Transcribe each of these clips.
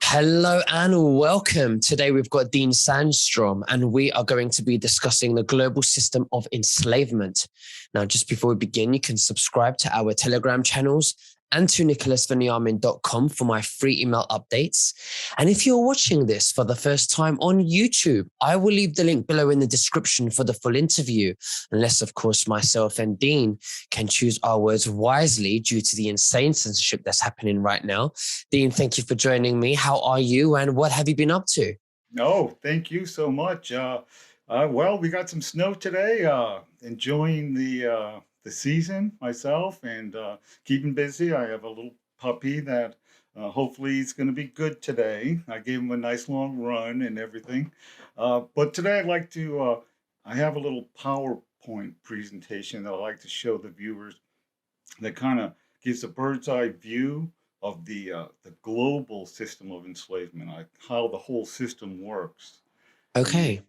Hello and welcome. Today we've got Dean Sandstrom and we are going to be discussing the global system of enslavement. Now, just before we begin, you can subscribe to our Telegram channels and to nicholasveniamin.com for my free email updates. And if you're watching this for the first time on YouTube, I will leave the link below in the description for the full interview, unless, of course, myself and Dean can choose our words wisely due to the insane censorship that's happening right now. Dean, thank you for joining me. How are you and what have you been up to? Oh, thank you so much. Well, we got some snow today. Enjoying the season myself and keeping busy. I have a little puppy that hopefully is going to be good today. I gave him a nice long run and everything. But today I have a little PowerPoint presentation that I'd like to show the viewers that kind of gives a bird's eye view of the global system of enslavement, like how the whole system works. And Okay.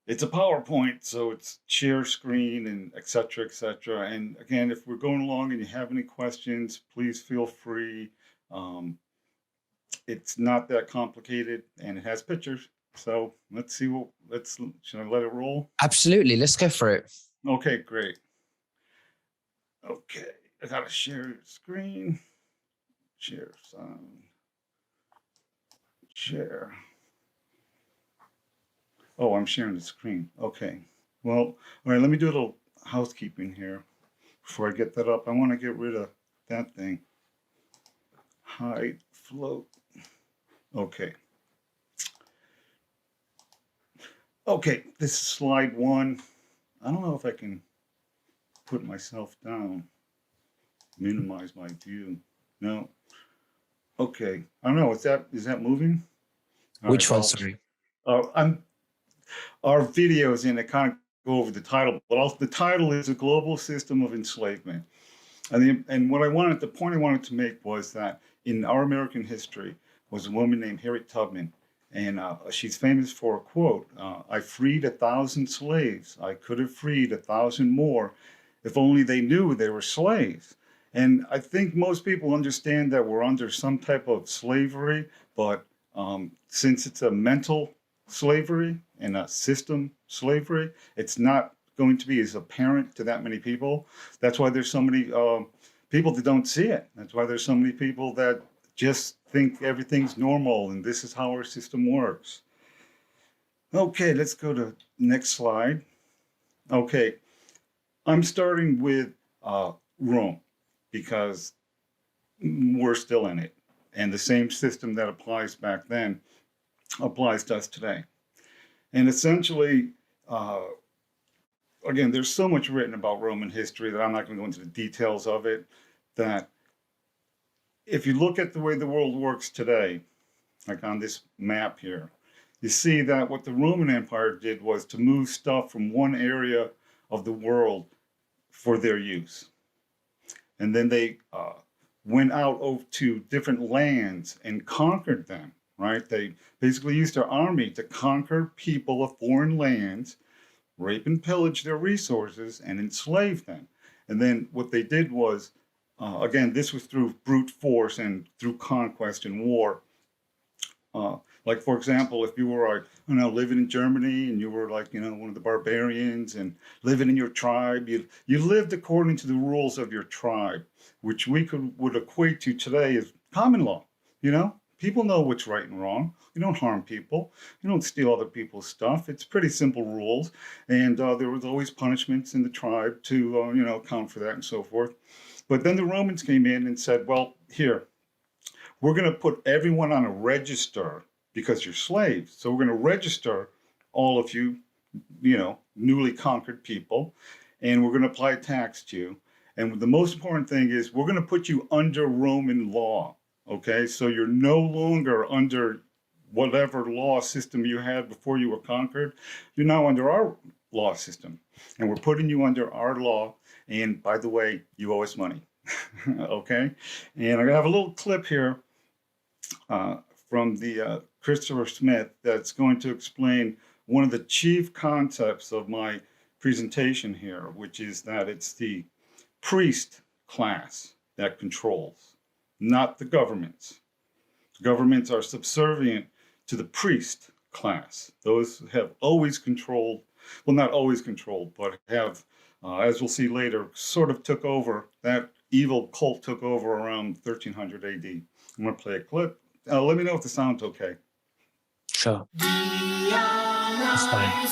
it's a PowerPoint, so it's share screen and et cetera, et cetera. And again, if we're going along and you have any questions, please feel free. Um, it's not that complicated and it has pictures. So should I let it roll? Absolutely. Let's go for it. Okay, great. Okay, I gotta share screen, share sound, share. Oh, I'm sharing the screen. Okay. Well, all right, let me do a little housekeeping here before I get that up. I want to get rid of that thing. Hide, float. Okay. Okay, this is slide one. I don't know if I can put myself down, minimize my view. No. Okay. I don't know. Is that moving? All right, Which one? well, Sorry. I'm our videos in it kind of go over the title, but also the title is A Global System of Enslavement. And the point I wanted to make was that in our American history was a woman named Harriet Tubman. And she's famous for a quote, I freed 1,000 slaves. I could have freed 1,000 more if only they knew they were slaves. And I think most people understand that we're under some type of slavery, but since it's a mental slavery and a system slavery, it's not going to be as apparent to that many people. That's why there's so many people that don't see it. That's why there's so many people that just think everything's normal and this is how our system works. Okay, let's go to next slide. Okay, I'm starting with Rome because we're still in it. And the same system that applies back then applies to us today. And essentially, again, there's so much written about Roman history that I'm not going to go into the details of it, that if you look at the way the world works today, like on this map here, you see that what the Roman Empire did was to move stuff from one area of the world for their use. And then they went out to different lands and conquered them, right? They basically used their army to conquer people of foreign lands, rape and pillage their resources, and enslave them. And then what they did was, again, this was through brute force and through conquest and war. Like, for example, if you were, living in Germany and you were like, one of the barbarians and living in your tribe, you lived according to the rules of your tribe, which would equate to today as common law. People know what's right and wrong. You don't harm people. You don't steal other people's stuff. It's pretty simple rules. And there was always punishments in the tribe to, account for that and so forth. But then the Romans came in and said, well, here, we're going to put everyone on a register because you're slaves. So we're going to register all of you, newly conquered people, and we're going to apply tax to you. And the most important thing is we're going to put you under Roman law. Okay, so you're no longer under whatever law system you had before you were conquered. You're now under our law system, and we're putting you under our law. And by the way, you owe us money. Okay, and I have a little clip here from the Christopher Smith that's going to explain one of the chief concepts of my presentation here, which is that it's the priest class that controls, not the governments. Governments are subservient to the priest class. Those have always controlled, well, not always controlled, but have, as we'll see later, sort of took over. That evil cult took over around 1300 AD. I'm going to play a clip. Let me know if the sound's okay. Sure. That's fine.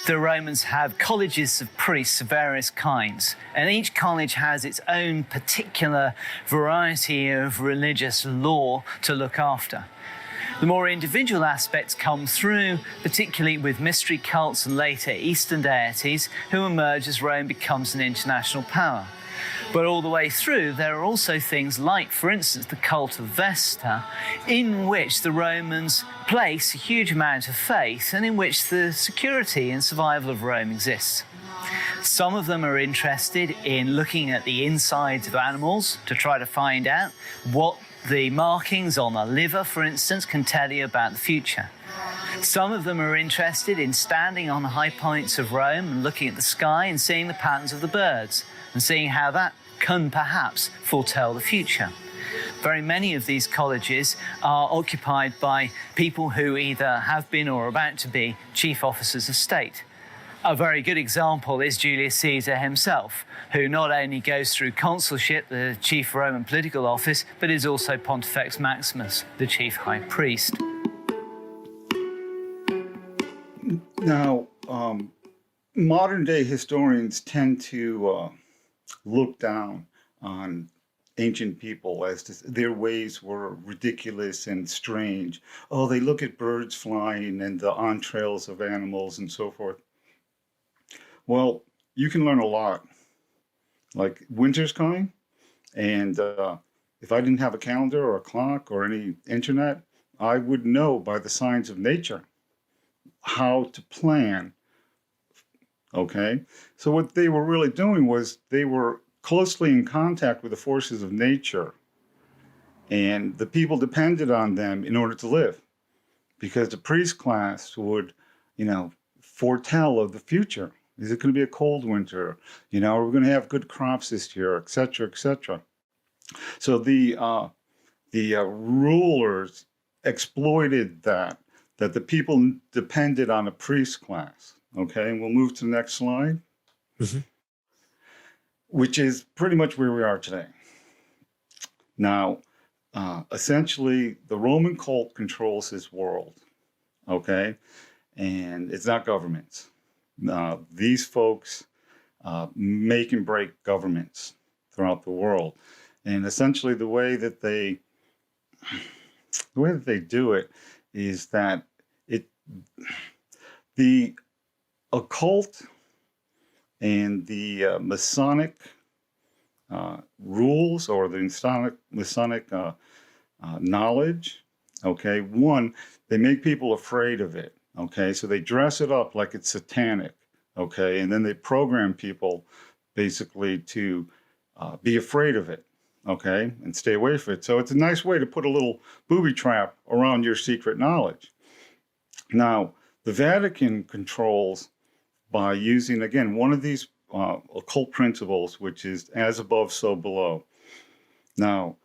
The Romans had colleges of priests of various kinds, and each college has its own particular variety of religious law to look after. The more individual aspects come through, particularly with mystery cults and later Eastern deities who emerge as Rome becomes an international power. But all the way through, there are also things like, for instance, the cult of Vesta, in which the Romans place a huge amount of faith and in which the security and survival of Rome exists. Some of them are interested in looking at the insides of animals to try to find out what the markings on a liver, for instance, can tell you about the future. Some of them are interested in standing on the high points of Rome and looking at the sky and seeing the patterns of the birds and seeing how that can perhaps foretell the future. Very many of these colleges are occupied by people who either have been or are about to be chief officers of state. A very good example is Julius Caesar himself, who not only goes through consulship, the chief Roman political office, but is also Pontifex Maximus, the chief high priest. Now, modern day historians tend to look down on ancient people as to their ways were ridiculous and strange. Oh, they look at birds flying and the entrails of animals and so forth. Well, you can learn a lot. Like winter's coming, and if I didn't have a calendar or a clock or any internet, I would know by the signs of nature how to plan. Okay, so what they were really doing was they were closely in contact with the forces of nature, and the people depended on them in order to live, because the priest class would, foretell of the future. Is it going to be a cold winter? Are we going to have good crops this year, et cetera, et cetera? So the rulers exploited that the people depended on a priest class. Okay, and we'll move to the next slide, which is pretty much where we are today. Now, essentially, the Roman cult controls this world, okay? And it's not governments. These folks make and break governments throughout the world. And essentially the way that they do it is that the occult and the Masonic rules or the Masonic knowledge, okay, one, they make people afraid of it. Okay, so they dress it up like it's satanic, okay, and then they program people basically to be afraid of it, okay, and stay away from it. So it's a nice way to put a little booby trap around your secret knowledge. Now, the Vatican controls by using, again, one of these occult principles, which is as above, so below. Now,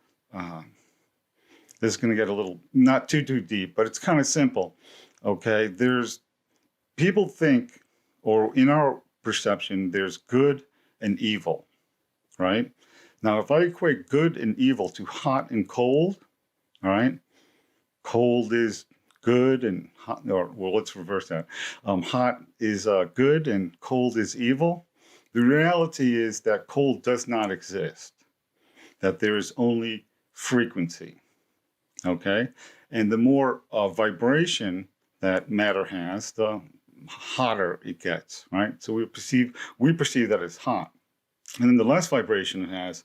this is going to get a little, not too deep, but it's kind of simple. Okay, people think, or in our perception, there's good and evil, right? Now, if I equate good and evil to hot and cold, all right, cold is good and hot, let's reverse that. Hot is good and cold is evil. The reality is that cold does not exist, that there is only frequency, okay? And the more vibration that matter has, the hotter it gets, right? So we perceive that as hot. And then the less vibration it has,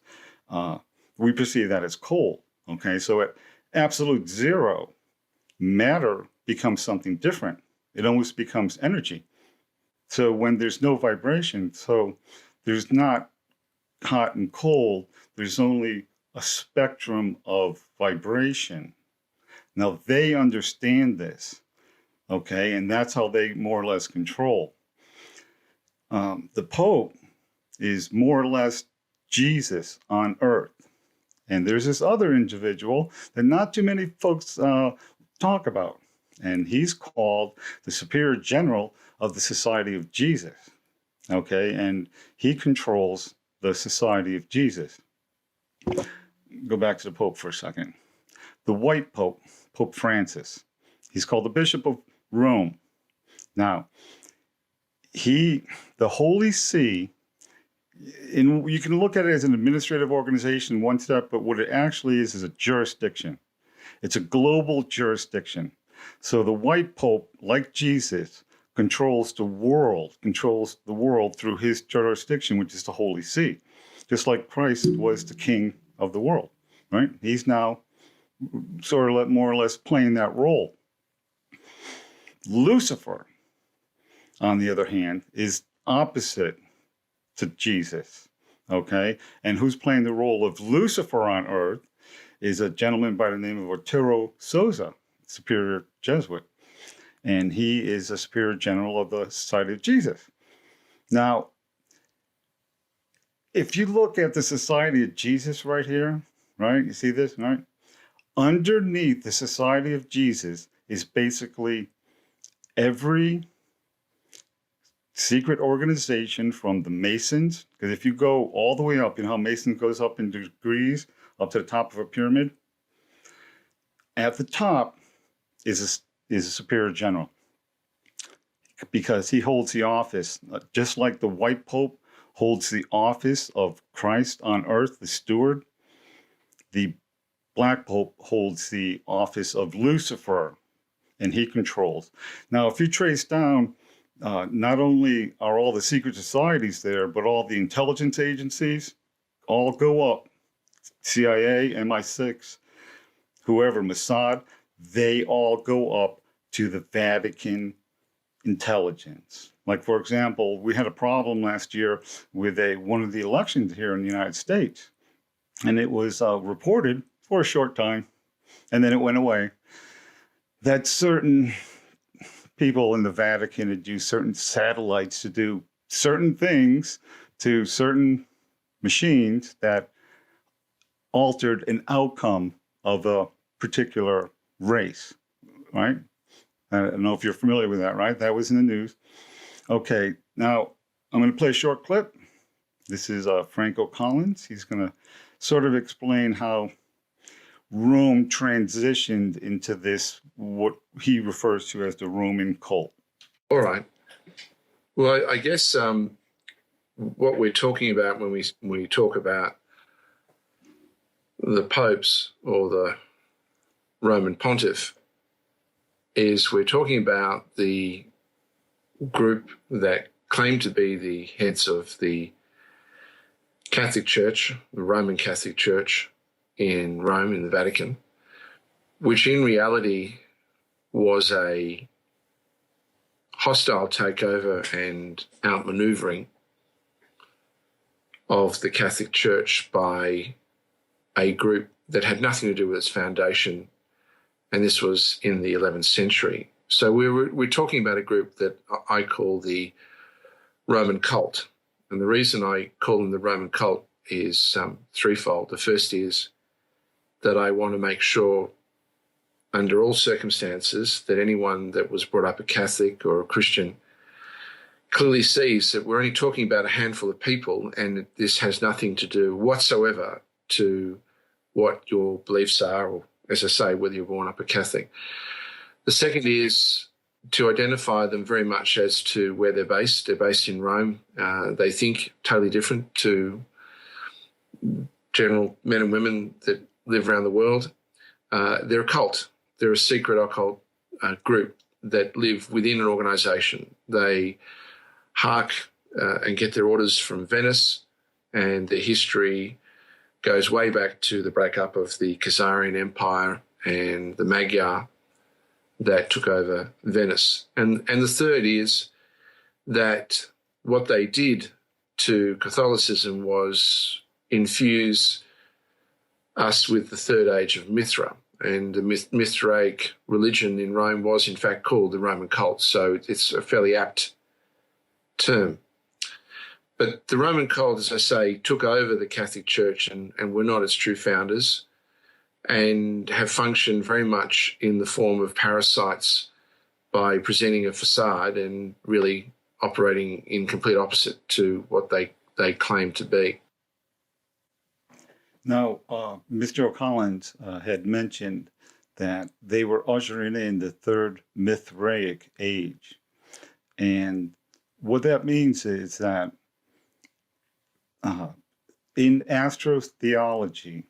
we perceive that as cold, okay? So at absolute zero, matter becomes something different. It almost becomes energy. So when there's no vibration, so there's not hot and cold, there's only a spectrum of vibration. Now they understand this. Okay, and that's how they more or less control. The Pope is more or less Jesus on earth. And there's this other individual that not too many folks talk about. And he's called the Superior General of the Society of Jesus. Okay, and he controls the Society of Jesus. Go back to the Pope for a second. The white Pope, Pope Francis, he's called the Bishop of Rome. Now, the Holy See, you can look at it as an administrative organization, one step, but what it actually is a jurisdiction. It's a global jurisdiction. So the white Pope, like Jesus, controls the world through his jurisdiction, which is the Holy See. Just like Christ was the king of the world, right? He's now sort of more or less playing that role. Lucifer, on the other hand, is opposite to Jesus, okay? And who's playing the role of Lucifer on earth is a gentleman by the name of Arturo Sosa, superior Jesuit. And he is a superior general of the Society of Jesus. Now, if you look at the Society of Jesus right here, right? You see this, right? Underneath the Society of Jesus is basically every secret organization from the Masons. Because if you go all the way up, you know how Masons goes up in degrees, up to the top of a pyramid? At the top is a superior general, because he holds the office, just like the white Pope holds the office of Christ on earth, the steward. The black Pope holds the office of Lucifer, and he controls. Now, if you trace down, not only are all the secret societies there, but all the intelligence agencies all go up. CIA, MI6, whoever, Mossad, they all go up to the Vatican intelligence. Like, for example, we had a problem last year with one of the elections here in the United States, and it was reported for a short time, and then it went away, that certain people in the Vatican had used certain satellites to do certain things to certain machines that altered an outcome of a particular race, right? I don't know if you're familiar with that, right? That was in the news. Okay, now I'm going to play a short clip. This is Franco Collins. He's going to sort of explain how Rome transitioned into this, what he refers to as the Roman cult. All right. Well, I guess what we're talking about when we talk about the popes or the Roman pontiff is we're talking about the group that claim to be the heads of the Catholic Church, the Roman Catholic Church in Rome, in the Vatican, which in reality was a hostile takeover and outmaneuvering of the Catholic Church by a group that had nothing to do with its foundation, and this was in the 11th century. So we're talking about a group that I call the Roman cult. And the reason I call them the Roman cult is threefold. The first is that I want to make sure under all circumstances that anyone that was brought up a Catholic or a Christian clearly sees that we're only talking about a handful of people, and this has nothing to do whatsoever to what your beliefs are, or, as I say, whether you're born up a Catholic. The second is to identify them very much as to where they're based. They're based in Rome. They think totally different to general men and women that live around the world. They're a cult. They're a secret occult group that live within an organisation. They hark and get their orders from Venice, and their history goes way back to the breakup of the Khazarian Empire and the Magyar that took over Venice. And the third is that what they did to Catholicism was infuse us with the third age of Mithra. And the Mithraic religion in Rome was in fact called the Roman cult. So it's a fairly apt term. But the Roman cult, as I say, took over the Catholic Church and were not its true founders, and have functioned very much in the form of parasites by presenting a facade and really operating in complete opposite to what they claim to be. Now, Mr. O'Collins had mentioned that they were ushering in the third Mythic Age. And what that means is that in astrotheology,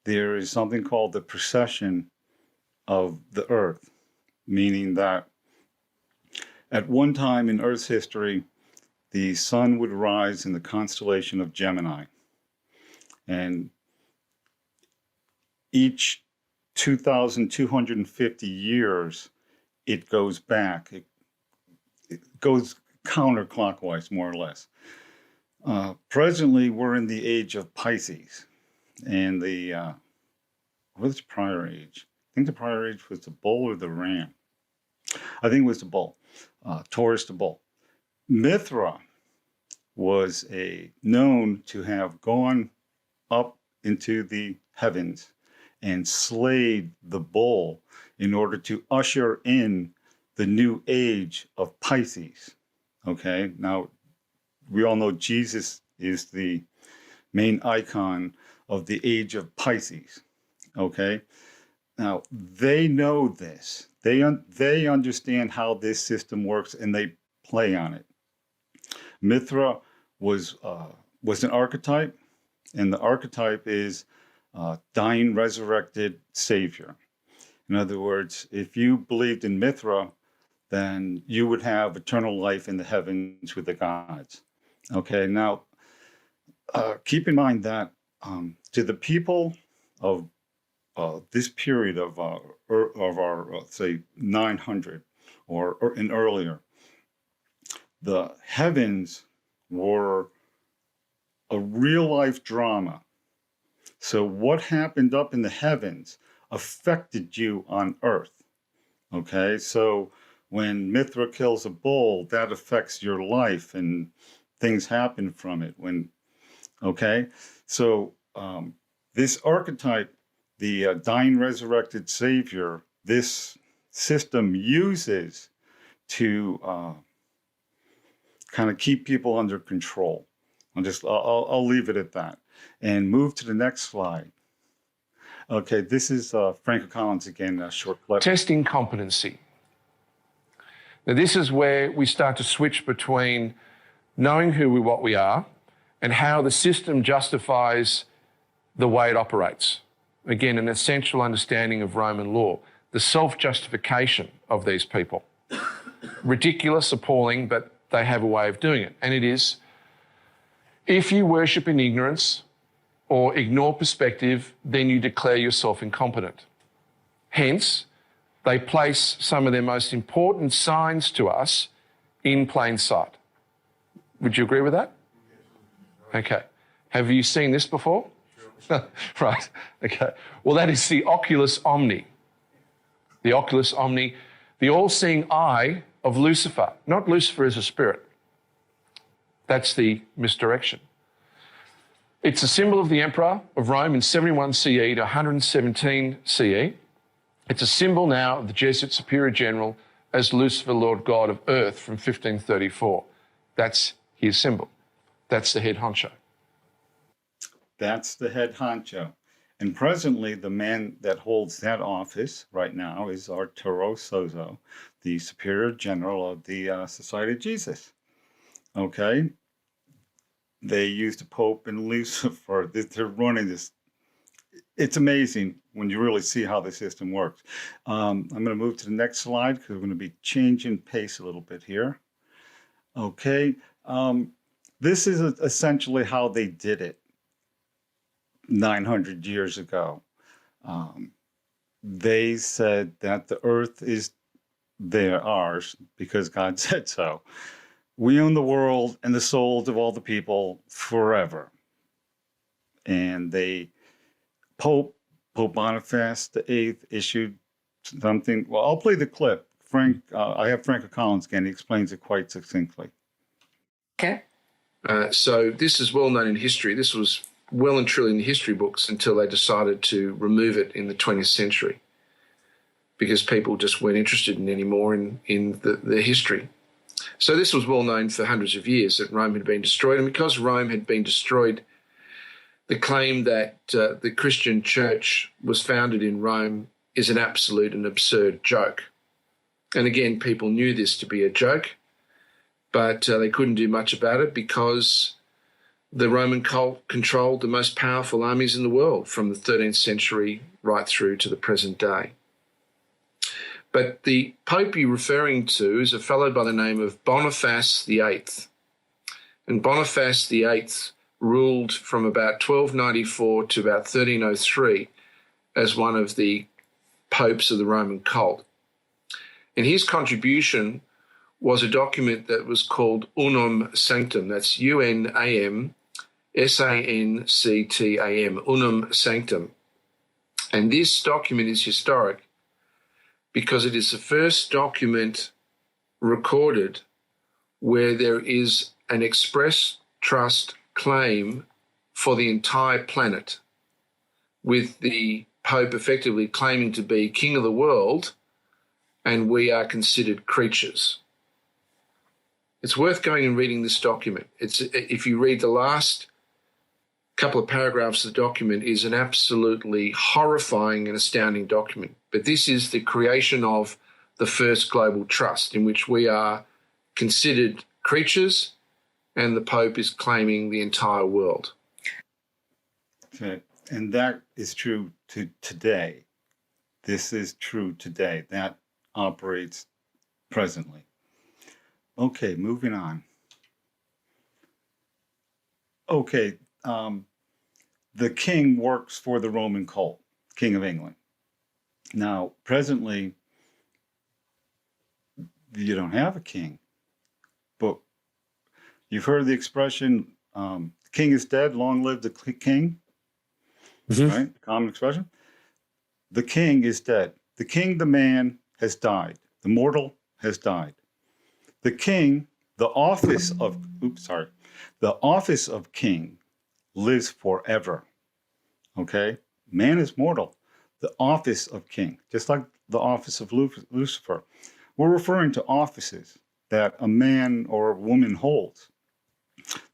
there is something called the Procession of the Earth, meaning that at one time in Earth's history, the sun would rise in the constellation of Gemini. And each 2,250 years, it goes back. It goes counterclockwise, more or less. Presently, we're in the age of Pisces. And what's the prior age? I think the prior age was the bull or the ram. I think it was the bull. Taurus the bull. Mithra was known to have gone up into the heavens and slayed the bull in order to usher in the new age of Pisces. Okay, now we all know Jesus is the main icon of the age of Pisces. Okay, now they know this. They understand how this system works, and they play on it. Mithra was an archetype, and the archetype is dying, resurrected Savior. In other words, if you believed in Mithra, then you would have eternal life in the heavens with the gods. Okay, now keep in mind that to the people of this period of our say 900 or and earlier, the heavens were a real life drama. So what happened up in the heavens affected you on earth. Okay, so when Mithra kills a bull, that affects your life and things happen from it. So this archetype, the dying resurrected Savior, this system uses to kind of keep people under control. I'll leave it at that and move to the next slide. Okay, this is Frank O'Collins again, a short clip. Testing competency. Now, this is where we start to switch between knowing what we are and how the system justifies the way it operates. Again, an essential understanding of Roman law, the self-justification of these people. Ridiculous, appalling, but they have a way of doing it. And it is, if you worship in ignorance or ignore perspective, then you declare yourself incompetent. Hence, they place some of their most important signs to us in plain sight. Would you agree with that? Okay. Have you seen this before? Right. Okay. Well, that is the Oculus Omni. The Oculus Omni, the all-seeing eye of Lucifer. Not Lucifer as a spirit. That's the misdirection. It's a symbol of the Emperor of Rome in 71 CE to 117 CE. It's a symbol now of the Jesuit Superior General as Lucifer, Lord God of Earth from 1534. That's his symbol. That's the head honcho. That's the head honcho. And presently, the man that holds that office right now is Arturo Sozo, the Superior General of the Society of Jesus. Okay? They used the Pope and Lucifer. They're running this. It's amazing when you really see how the system works. I'm going to move to the next slide because we're going to be changing pace a little bit here. Okay. This is essentially how they did it 900 years ago. They said that the earth is ours because God said so. We own the world and the souls of all the people forever. And Pope Boniface VIII issued something. Well, I'll play the clip. I have Frank O'Collins again. He explains it quite succinctly. Okay. So this is well known in history. This was well and truly in the history books until they decided to remove it in the 20th century because people just weren't interested in anymore in the history. So this was well known for hundreds of years that Rome had been destroyed. And because Rome had been destroyed, the claim that the Christian church was founded in Rome is an absolute and absurd joke. And again, people knew this to be a joke, but they couldn't do much about it because the Roman cult controlled the most powerful armies in the world from the 13th century right through to the present day. But the Pope you're referring to is a fellow by the name of Boniface VIII. And Boniface VIII ruled from about 1294 to about 1303 as one of the popes of the Roman cult. And his contribution was a document that was called Unum Sanctum. That's UNAM SANCTAM, Unum Sanctum. And this document is historic because it is the first document recorded where there is an express trust claim for the entire planet, with the Pope effectively claiming to be king of the world, and we are considered creatures. It's worth going and reading this document. If you read the last couple of paragraphs of the document, is an absolutely horrifying and astounding document. But this is the creation of the first global trust in which we are considered creatures and the Pope is claiming the entire world. Okay. And that is true to today. This is true today. That operates presently. Okay, moving on. Okay, the king works for the Roman cult, King of England. Now, presently, you don't have a king, but you've heard the expression, the king is dead, long live the king, right? Common expression. The king is dead. The king, the man, has died. The mortal has died. The king, the office of king lives forever. Okay? Man is mortal. The office of king, just like the office of Lucifer. We're referring to offices that a man or a woman holds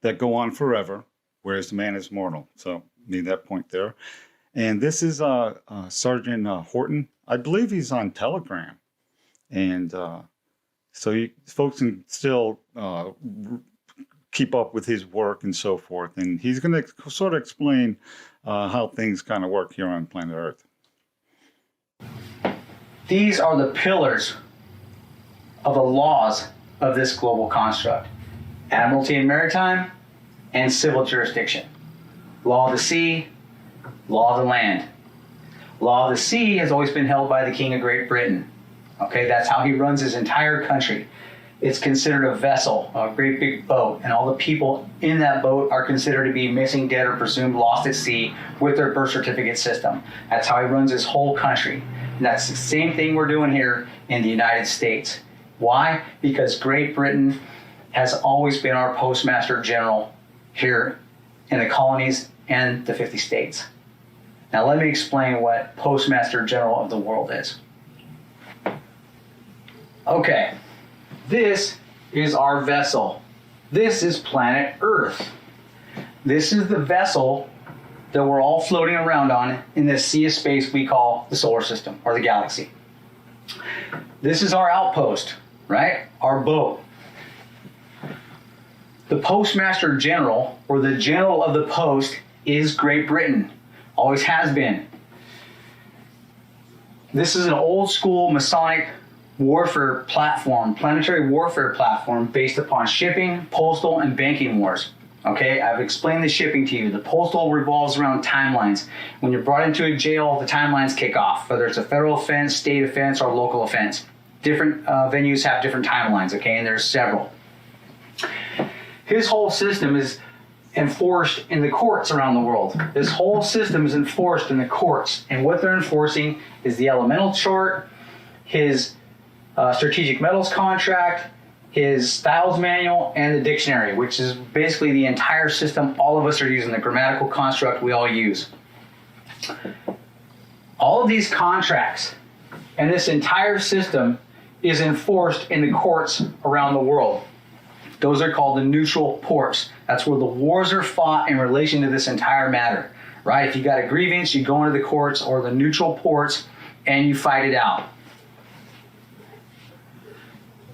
that go on forever, whereas the man is mortal. So, made that point there. And this is Sergeant Horton. I believe he's on Telegram. And so you folks can still keep up with his work and so forth. And he's going to sort of explain how things kind of work here on planet Earth. These are the pillars of the laws of this global construct: Admiralty and Maritime, and civil jurisdiction. Law of the sea, law of the land. Law of the sea has always been held by the King of Great Britain. Okay, that's how he runs his entire country. It's considered a vessel, a great big boat, and all the people in that boat are considered to be missing, dead, or presumed lost at sea with their birth certificate system. That's how he runs his whole country. And that's the same thing we're doing here in the United States. Why? Because Great Britain has always been our Postmaster General here in the colonies and the 50 states. Now let me explain what Postmaster General of the world is. Okay, this is our vessel. This is planet Earth. This is the vessel that we're all floating around on in this sea of space we call the solar system or the galaxy. This is our outpost, right? Our boat. The Postmaster General, or the General of the Post, is Great Britain. Always has been. This is an old school Masonic warfare platform, planetary warfare platform based upon shipping, postal, and banking wars. Okay, I've explained the shipping to you. The postal revolves around timelines. When you're brought into a jail, the timelines kick off, whether it's a federal offense, state offense, or local offense. Different venues have different timelines, okay, and there's several. His whole system is enforced in the courts around the world. This whole system is enforced in the courts, and what they're enforcing is the elemental chart, his strategic metals contract, his styles manual and the dictionary, which is basically the entire system all of us are using, the grammatical construct we all use. All of these contracts and this entire system is enforced in the courts around the world. Those are called the neutral ports. That's where the wars are fought in relation to this entire matter, right? If you got a grievance, you go into the courts or the neutral ports and you fight it out.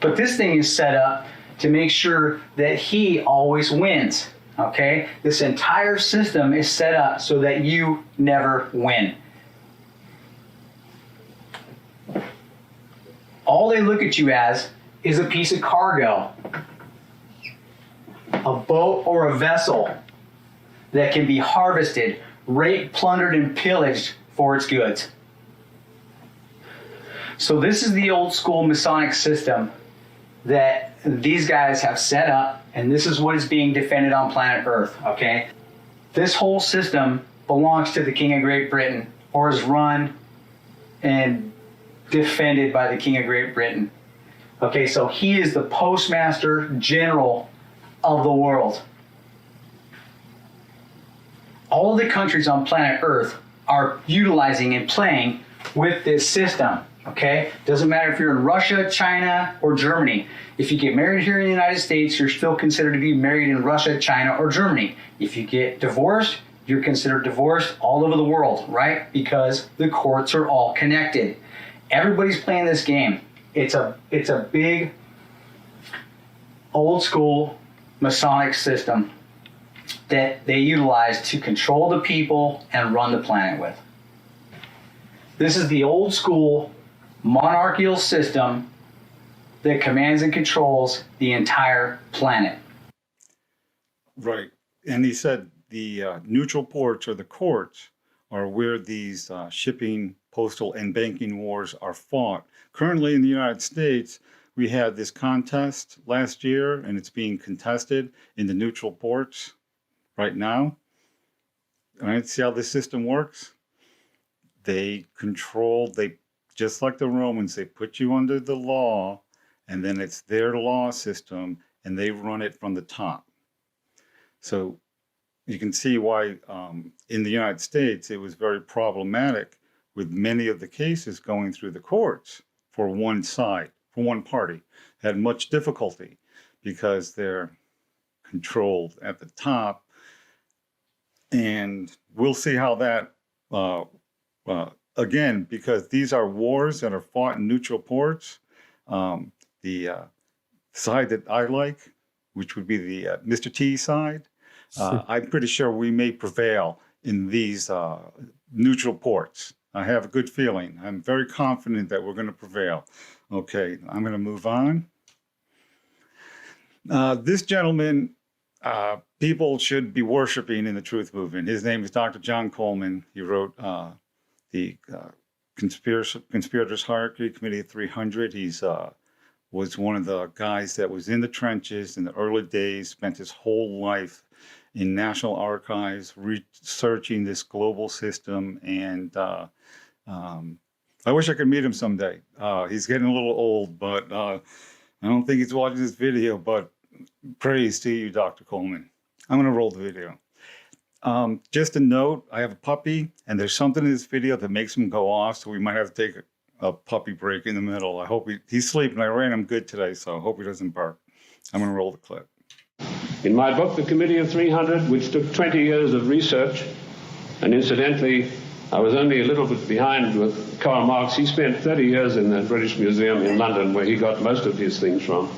But this thing is set up to make sure that he always wins, okay? This entire system is set up so that you never win. All they look at you as is a piece of cargo, a boat or a vessel that can be harvested, raped, plundered, and pillaged for its goods. So this is the old school Masonic system that these guys have set up, and this is what is being defended on planet Earth, okay? This whole system belongs to the King of Great Britain, or is run and defended by the King of Great Britain. Okay, so he is the Postmaster General of the world. All of the countries on planet Earth are utilizing and playing with this system. Okay? Doesn't matter if you're in Russia, China, or Germany. If you get married here in the United States, you're still considered to be married in Russia, China, or Germany. If you get divorced, you're considered divorced all over the world, right? Because the courts are all connected. Everybody's playing this game. It's a big, old school Masonic system that they utilize to control the people and run the planet with. This is the old school monarchical system that commands and controls the entire planet. Right. And he said the neutral ports or the courts are where these shipping, postal, and banking wars are fought. Currently in the United States, we had this contest last year, and it's being contested in the neutral ports right now. All right, see how this system works? They just like the Romans, they put you under the law, and then it's their law system, and they run it from the top. So you can see why in the United States, it was very problematic with many of the cases going through the courts for one side, for one party. Had much difficulty because they're controlled at the top. And we'll see how that again, because these are wars that are fought in neutral ports. The side that I like, which would be the Mr. T side, I'm pretty sure we may prevail in these neutral ports. I have a good feeling. I'm very confident that we're going to prevail. Okay, I'm going to move on. This gentleman, people should be worshiping in the Truth Movement. His name is Dr. John Coleman. He wrote the Conspirators Hierarchy Committee of 300. He's was one of the guys that was in the trenches in the early days, spent his whole life in National Archives researching this global system. And I wish I could meet him someday. He's getting a little old, but I don't think he's watching this video, but praise to you, Dr. Coleman. I'm going to roll the video. Just a note, I have a puppy, and there's something in this video that makes him go off, so we might have to take a puppy break in the middle. I hope he's sleeping. I ran him good today, so I hope he doesn't bark. I'm going to roll the clip. In my book, The Committee of 300, which took 20 years of research, and incidentally, I was only a little bit behind with Karl Marx. He spent 30 years in the British Museum in London, where he got most of his things from.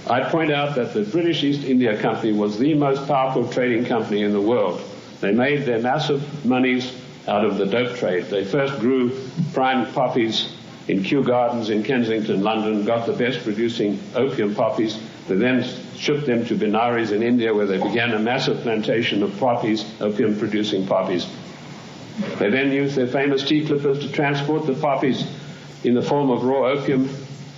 I point out that the British East India Company was the most powerful trading company in the world. They made their massive monies out of the dope trade. They first grew prime poppies in Kew Gardens in Kensington, London, got the best producing opium poppies. They then shipped them to Benares in India, where they began a massive plantation of poppies, opium producing poppies. They then used their famous tea clippers to transport the poppies in the form of raw opium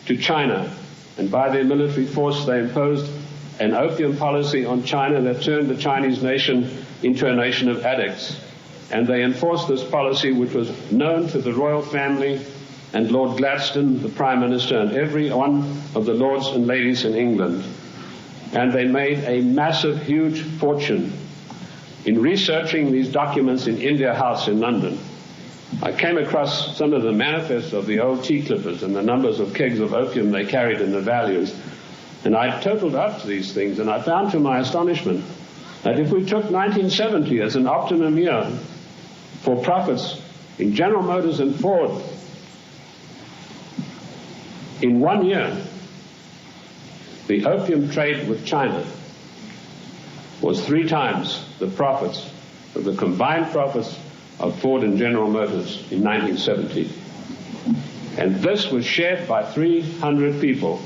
to China. And by their military force, they imposed an opium policy on China that turned the Chinese nation into a nation of addicts. And they enforced this policy, which was known to the royal family and Lord Gladstone, the Prime Minister, and every one of the lords and ladies in England. And they made a massive, huge fortune in researching these documents in India House in London. I came across some of the manifests of the old tea clippers and the numbers of kegs of opium they carried in the values. And I totaled up these things, and I found to my astonishment that if we took 1970 as an optimum year for profits in General Motors and Ford, in 1 year, the opium trade with China was 3 times the profits of the combined profits of Ford and General Motors in 1970. And this was shared by 300 people.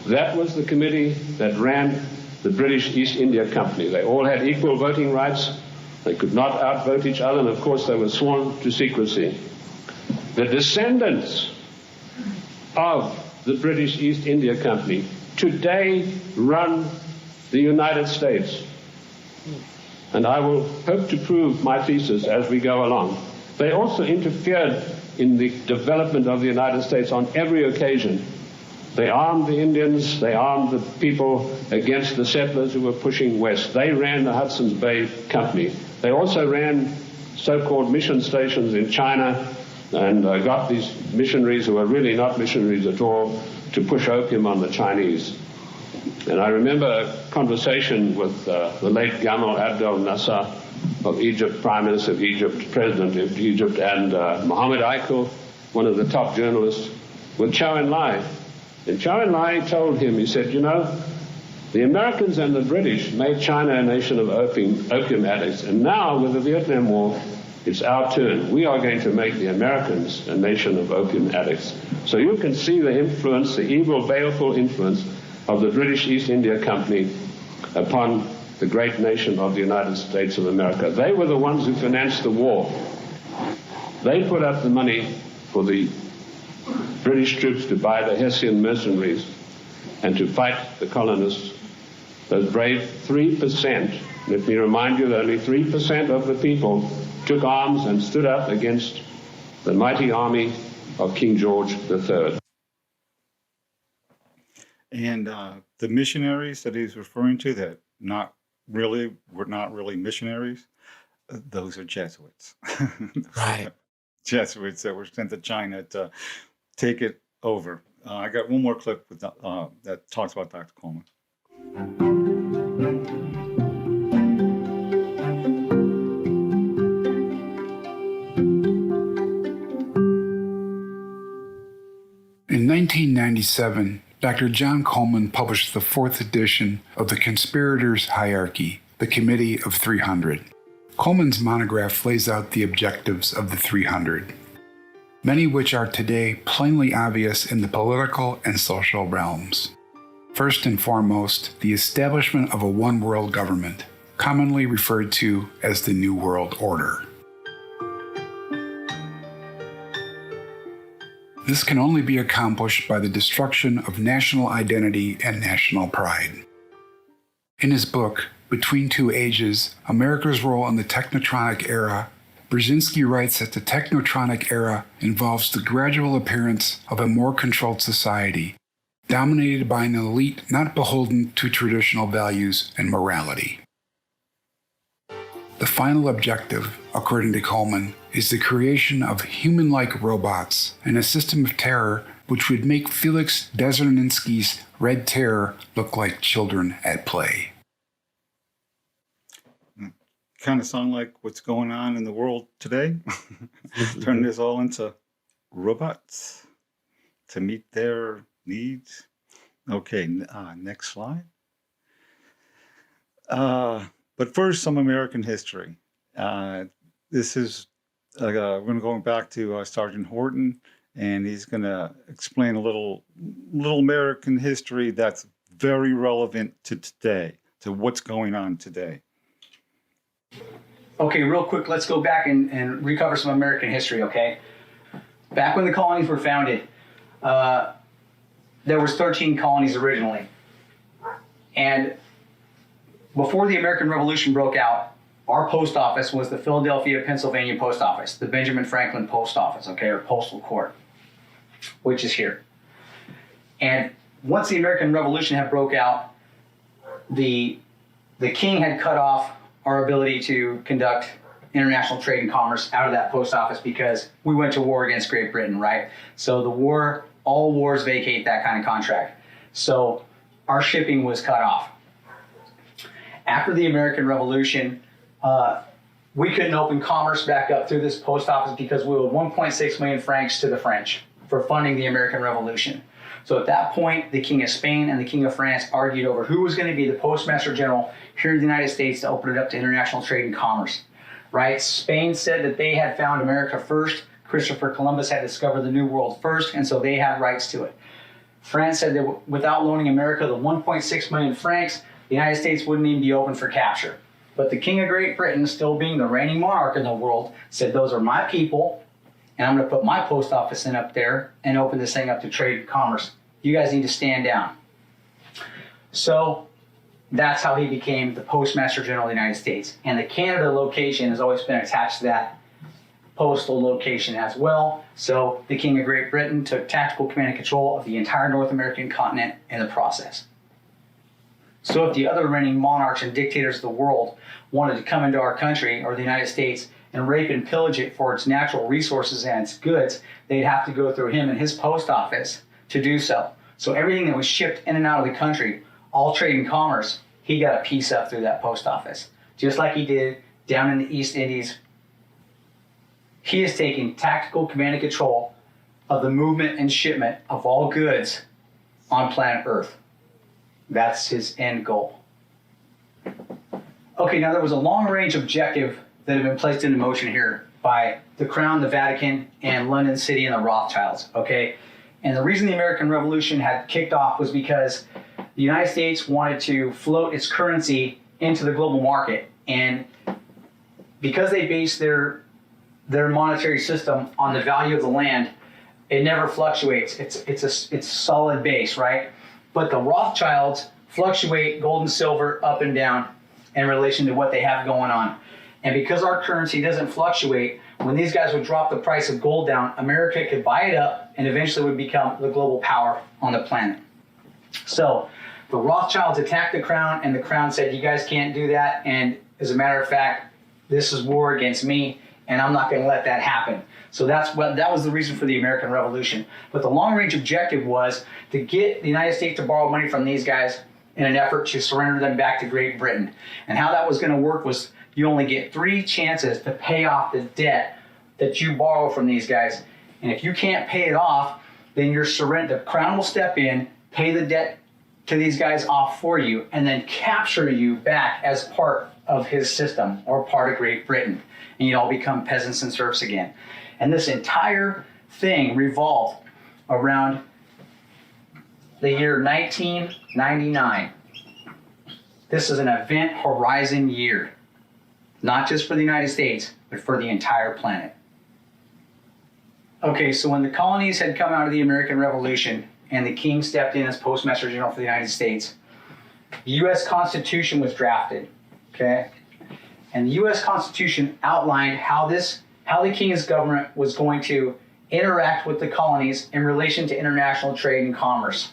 That was the committee that ran the British East India Company. They all had equal voting rights. They could not outvote each other, and of course they were sworn to secrecy. The descendants of the British East India Company today run the United States. And I will hope to prove my thesis as we go along. They also interfered in the development of the United States on every occasion. They armed the Indians, they armed the people against the settlers who were pushing west. They ran the Hudson's Bay Company. They also ran so-called mission stations in China and got these missionaries, who were really not missionaries at all, to push opium on the Chinese. And I remember a conversation with the late Gamal Abdel Nasser of Egypt, Prime Minister of Egypt, President of Egypt, and Mohammed Aykul, one of the top journalists, with Chou En-lai. And Chou En-lai told him, he said, you know, the Americans and the British made China a nation of opium addicts, and now with the Vietnam War, it's our turn. We are going to make the Americans a nation of opium addicts. So you can see the influence, the evil, baleful influence of the British East India Company upon the great nation of the United States of America. They were the ones who financed the war. They put up the money for the British troops to buy the Hessian mercenaries and to fight the colonists. Those brave 3%, let me remind you that only 3% of the people took arms and stood up against the mighty army of King George III. And the missionaries that he's referring to that were not really missionaries, those are Jesuits. Right. Jesuits that were sent to China to take it over. I got one more clip with, that talks about Dr. Coleman. In 1997, Dr. John Coleman published the 4th edition of The Conspirators' Hierarchy, the Committee of 300. Coleman's monograph lays out the objectives of the 300, many which are today plainly obvious in the political and social realms. First and foremost, the establishment of a one-world government, commonly referred to as the New World Order. This can only be accomplished by the destruction of national identity and national pride. In his book, Between Two Ages, America's Role in the Technotronic Era, Brzezinski writes that the technotronic era involves the gradual appearance of a more controlled society, dominated by an elite not beholden to traditional values and morality. The final objective, according to Coleman, is the creation of human-like robots and a system of terror which would make Felix Dzierżynski's Red Terror look like children at play. Kind of sound like what's going on in the world today. Turn this all into robots to meet their needs. Okay, next slide. But first, some American history. This is we're going to go back to Sergeant Horton, and he's going to explain a little American history that's very relevant to today, to what's going on today. Okay, real quick, let's go back and recover some American history, okay? Back when the colonies were founded, there was 13 colonies originally. And before the American Revolution broke out, our post office was the Philadelphia, Pennsylvania post office, the Benjamin Franklin post office, okay, or postal court. which is here. And once the American Revolution had broke out, the king had cut off our ability to conduct international trade and commerce out of that post office because we went to war against Great Britain, right? So the war, all wars vacate that kind of contract. So our shipping was cut off. After the American Revolution, we couldn't open commerce back up through this post office because we owed 1.6 million francs to the French for funding the American Revolution. So at that point, the King of Spain and the King of France argued over who was going to be the Postmaster General here in the United States to open it up to international trade and commerce, right? Spain said that they had found America first. Christopher Columbus had discovered the New World first, and so they had rights to it. France said that without loaning America the 1.6 million francs, the United States wouldn't even be open for capture. But the King of Great Britain, still being the reigning monarch in the world, said those are my people, and I'm going to put my post office in up there and open this thing up to trade and commerce. You guys need to stand down. So that's how he became the Postmaster General of the United States. And the Canada location has always been attached to that postal location as well. So the King of Great Britain took tactical command and control of the entire North American continent in the process. So if the other reigning monarchs and dictators of the world wanted to come into our country or the United States and rape and pillage it for its natural resources and its goods, they'd have to go through him and his post office to do so. So everything that was shipped in and out of the country, all trade and commerce, he got a piece of through that post office, just like he did down in the East Indies. He is taking tactical command and control of the movement and shipment of all goods on planet Earth. That's his end goal. Okay, now there was a long-range objective that had been placed into motion here by the Crown, the Vatican, and London City and the Rothschilds, okay? And the reason the American Revolution had kicked off was because the United States wanted to float its currency into the global market. And because they based their monetary system on the value of the land, it never fluctuates. It's solid base, right? But the Rothschilds fluctuate gold and silver up and down in relation to what they have going on. And because our currency doesn't fluctuate, when these guys would drop the price of gold down, America could buy it up and eventually would become the global power on the planet. So the Rothschilds attacked the Crown, and the Crown said, you guys can't do that. And as a matter of fact, this is war against me, and I'm not going to let that happen. So that was the reason for the American Revolution. But the long-range objective was to get the United States to borrow money from these guys in an effort to surrender them back to Great Britain. And how that was going to work was you only get 3 chances to pay off the debt that you borrow from these guys. And if you can't pay it off, then the Crown will step in, pay the debt to these guys off for you, and then capture you back as part of his system or part of Great Britain. And you all become peasants and serfs again. And this entire thing revolved around the year 1999. This is an event horizon year, not just for the United States, but for the entire planet. Okay, so when the colonies had come out of the American Revolution and the king stepped in as Postmaster General for the United States, the U.S. Constitution was drafted, okay? And the U.S. Constitution outlined how the king's government was going to interact with the colonies in relation to international trade and commerce.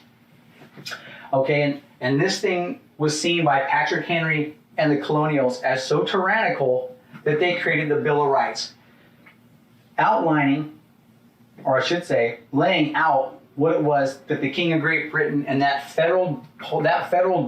Okay, and this thing was seen by Patrick Henry and the colonials as so tyrannical that they created the Bill of Rights, outlining, or I should say, laying out what it was that the King of Great Britain and that federal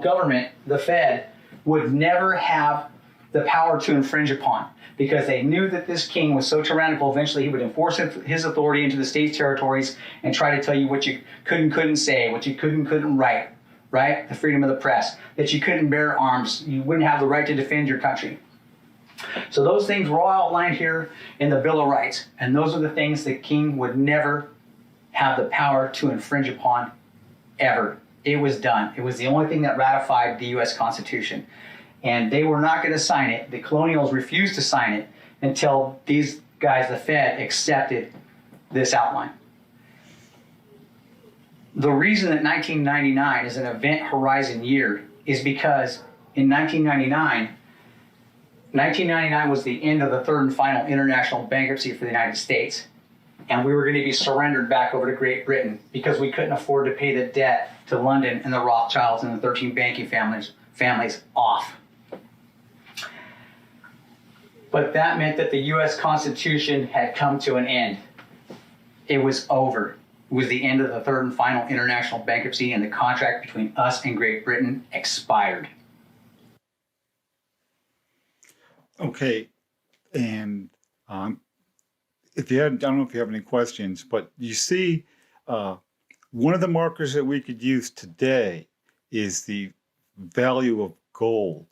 government, the Fed, would never have the power to infringe upon, because they knew that this king was so tyrannical, eventually he would enforce his authority into the states' territories and try to tell you what you couldn't say, what you couldn't write, right? The freedom of the press, that you couldn't bear arms, you wouldn't have the right to defend your country. So those things were all outlined here in the Bill of Rights, and those are the things the king would never have the power to infringe upon, ever. It was done. It was the only thing that ratified the U.S. Constitution. And they were not going to sign it. The colonials refused to sign it until these guys, the Fed, accepted this outline. The reason that 1999 is an event horizon year is because in 1999 was the end of the third and final international bankruptcy for the United States. and we were going to be surrendered back over to Great Britain because we couldn't afford to pay the debt to London and the Rothschilds and the 13 banking families off. But that meant that the U.S. Constitution had come to an end. It was over. It was the end of the third and final international bankruptcy, and the contract between us and Great Britain expired. Okay, and if you had, I don't know if you have any questions, but you see, one of the markers that we could use today is the value of gold,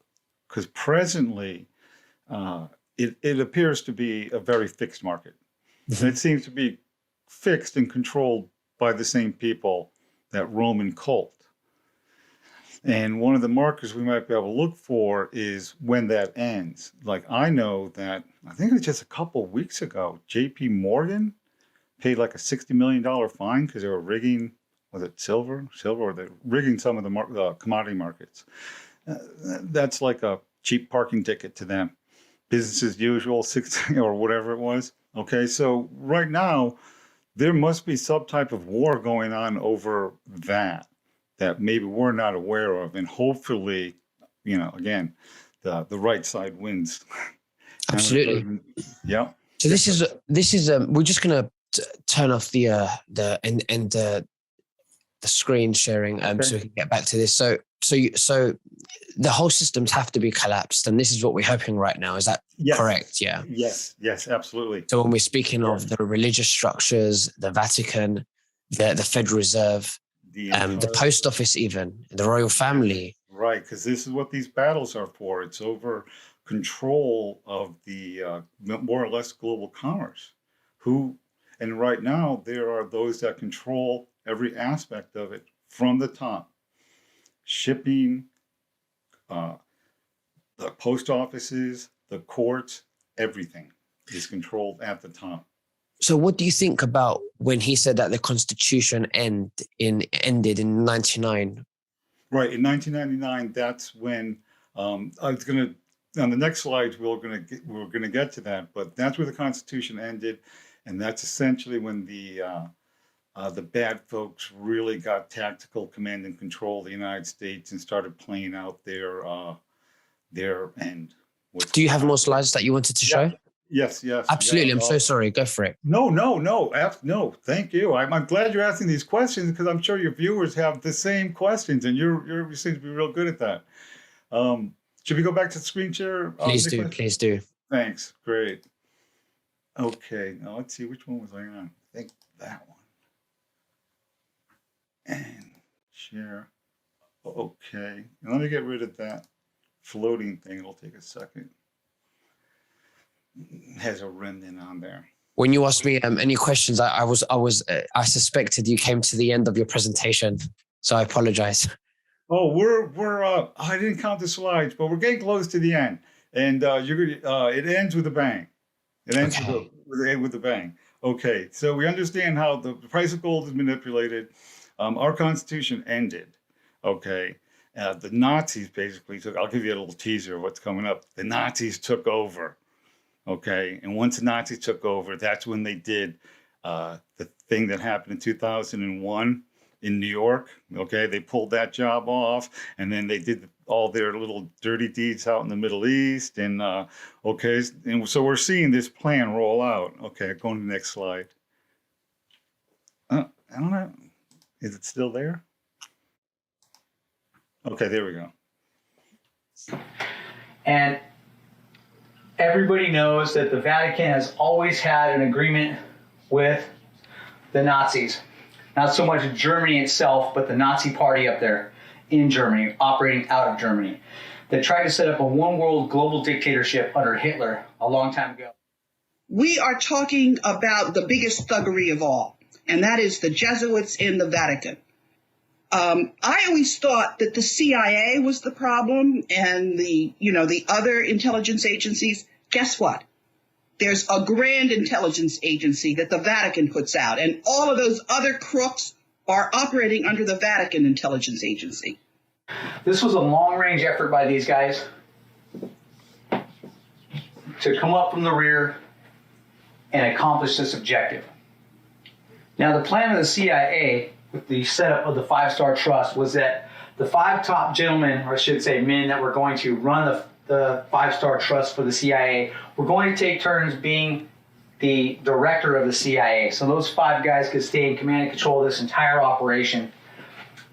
because presently it appears to be a very fixed market. And it seems to be fixed and controlled by the same people that Roman cult. And one of the markers we might be able to look for is when that ends. Like, I know that, I think it was just a couple of weeks ago, JP Morgan paid like a $60 million fine because they were rigging, was it silver, or they're rigging some of the commodity markets. That's like a cheap parking ticket to them. Business as usual, 60 or whatever it was. Okay, so right now, there must be some type of war going on over that maybe we're not aware of, and hopefully, again, the right side wins. Absolutely. Yeah. So this is we're just gonna turn off the screen sharing Okay. so we can get back to this. So the whole systems have to be collapsed, and this is what we're hoping right now. Is that Yes. correct? Yeah. Yes, absolutely. So when we're speaking of the religious structures, the Vatican, the Federal Reserve, the post office, even the royal family. Right, because this is what these battles are for. It's over control of the more or less global commerce. And right now, there are those that control every aspect of it from the top. Shipping, the post offices, the courts, everything is controlled at the top. So what do you think about when he said that the Constitution ended in 99? Right, in 1999, that's when I was going to, on the next slide, we're going to get to that, but that's where the Constitution ended, and that's essentially when the bad folks really got tactical command and control of the United States and started playing out their end. Do you have more slides that you wanted to show? Yes. Absolutely. Yeah, I'm so sorry. Go for it. No. Thank you. I'm glad you're asking these questions because I'm sure your viewers have the same questions, and you seem to be real good at that. Should we go back to the screen share? Please do. Thanks. Great. Okay. Now let's see, which one was I on? I think that one. And share. Okay. And let me get rid of that floating thing. It'll take a second. Has a remnant on there. When you asked me any questions, I suspected you came to the end of your presentation, so I apologize. Oh, I didn't count the slides, but we're getting close to the end, and it ends with a bang. It ends with a bang. Okay, so we understand how the price of gold is manipulated. Our Constitution ended. Okay, the Nazis basically took. I'll give you a little teaser of what's coming up. The Nazis took over. Okay, and once the Nazis took over, that's when they did the thing that happened in 2001 in New York. Okay, they pulled that job off, and then they did all their little dirty deeds out in the Middle East. And and so we're seeing this plan roll out. Okay, going to the next slide. I don't know. Is it still there? Okay, there we go. And everybody knows that the Vatican has always had an agreement with the Nazis. Not so much Germany itself, but the Nazi party up there in Germany, operating out of Germany. They tried to set up a one-world global dictatorship under Hitler a long time ago. We are talking about the biggest thuggery of all, and that is the Jesuits in the Vatican. I always thought that the CIA was the problem and the other intelligence agencies. Guess what? There's a grand intelligence agency that the Vatican puts out, and all of those other crooks are operating under the Vatican intelligence agency. This was a long-range effort by these guys to come up from the rear and accomplish this objective. Now, the plan of the CIA with the setup of the five-star trust was that the five top gentlemen, or I should say men, that were going to run the five-star trust for the CIA were going to take turns being the director of the CIA. So those five guys could stay in command and control of this entire operation.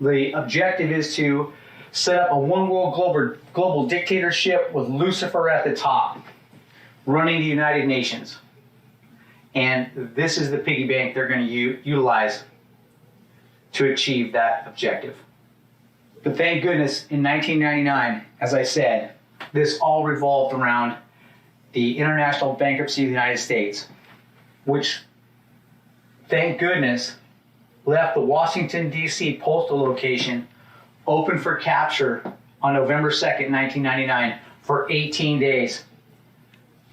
The objective is to set up a one-world global dictatorship with Lucifer at the top, running the United Nations. And this is the piggy bank they're going to utilize to achieve that objective. But thank goodness, in 1999, as I said, this all revolved around the international bankruptcy of the United States, which, thank goodness, left the Washington, D.C. postal location open for capture on November 2nd, 1999 for 18 days.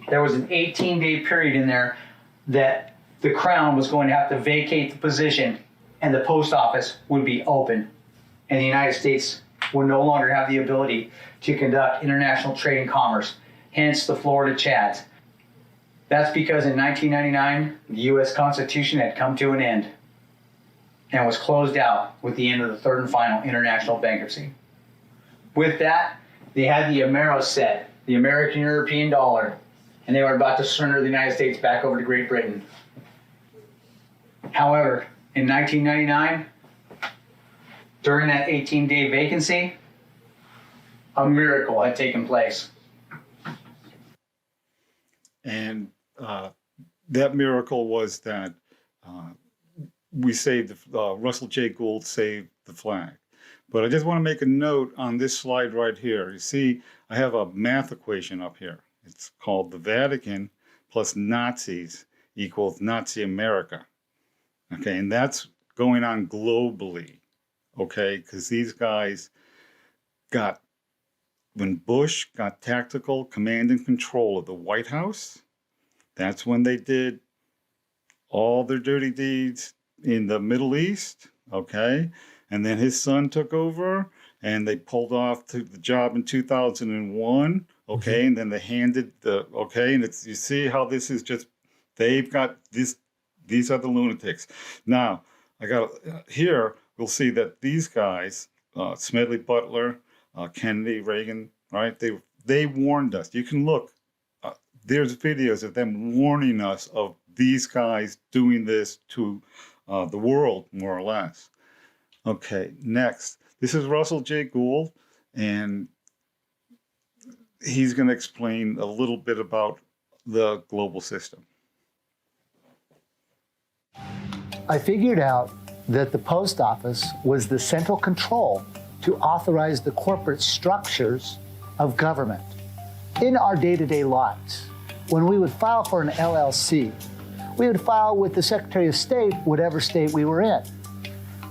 There was an 18-day period in there that the Crown was going to have to vacate the position and the post office would be open, and the United States would no longer have the ability to conduct international trade and commerce, hence the Florida Chads. That's because in 1999, the U.S. Constitution had come to an end and was closed out with the end of the third and final international bankruptcy. With that, they had the Amero set, the American European dollar, and they were about to surrender the United States back over to Great Britain. However, in 1999, during that 18-day vacancy, a miracle had taken place. And that miracle was that we saved, Russell J. Gould saved the flag. But I just want to make a note on this slide right here. You see, I have a math equation up here. It's called the Vatican plus Nazis equals Nazi America. Okay, and that's going on globally, okay? Because these guys got, when Bush got tactical command and control of the White House, that's when they did all their dirty deeds in the Middle East, okay? And then his son took over and they pulled off the job in 2001, okay? And then they handed the, okay? And it's, you see how this is just, they've got this, these are the lunatics. Now, I got here, we'll see that these guys, Smedley Butler, Kennedy, Reagan, right? They warned us. You can look, there's videos of them warning us of these guys doing this to the world, more or less. Okay, next. This is Russell J. Gould, and he's going to explain a little bit about the global system. I figured out that the post office was the central control to authorize the corporate structures of government in our day-to-day lives. When we would file for an LLC, we would file with the Secretary of State, whatever state we were in.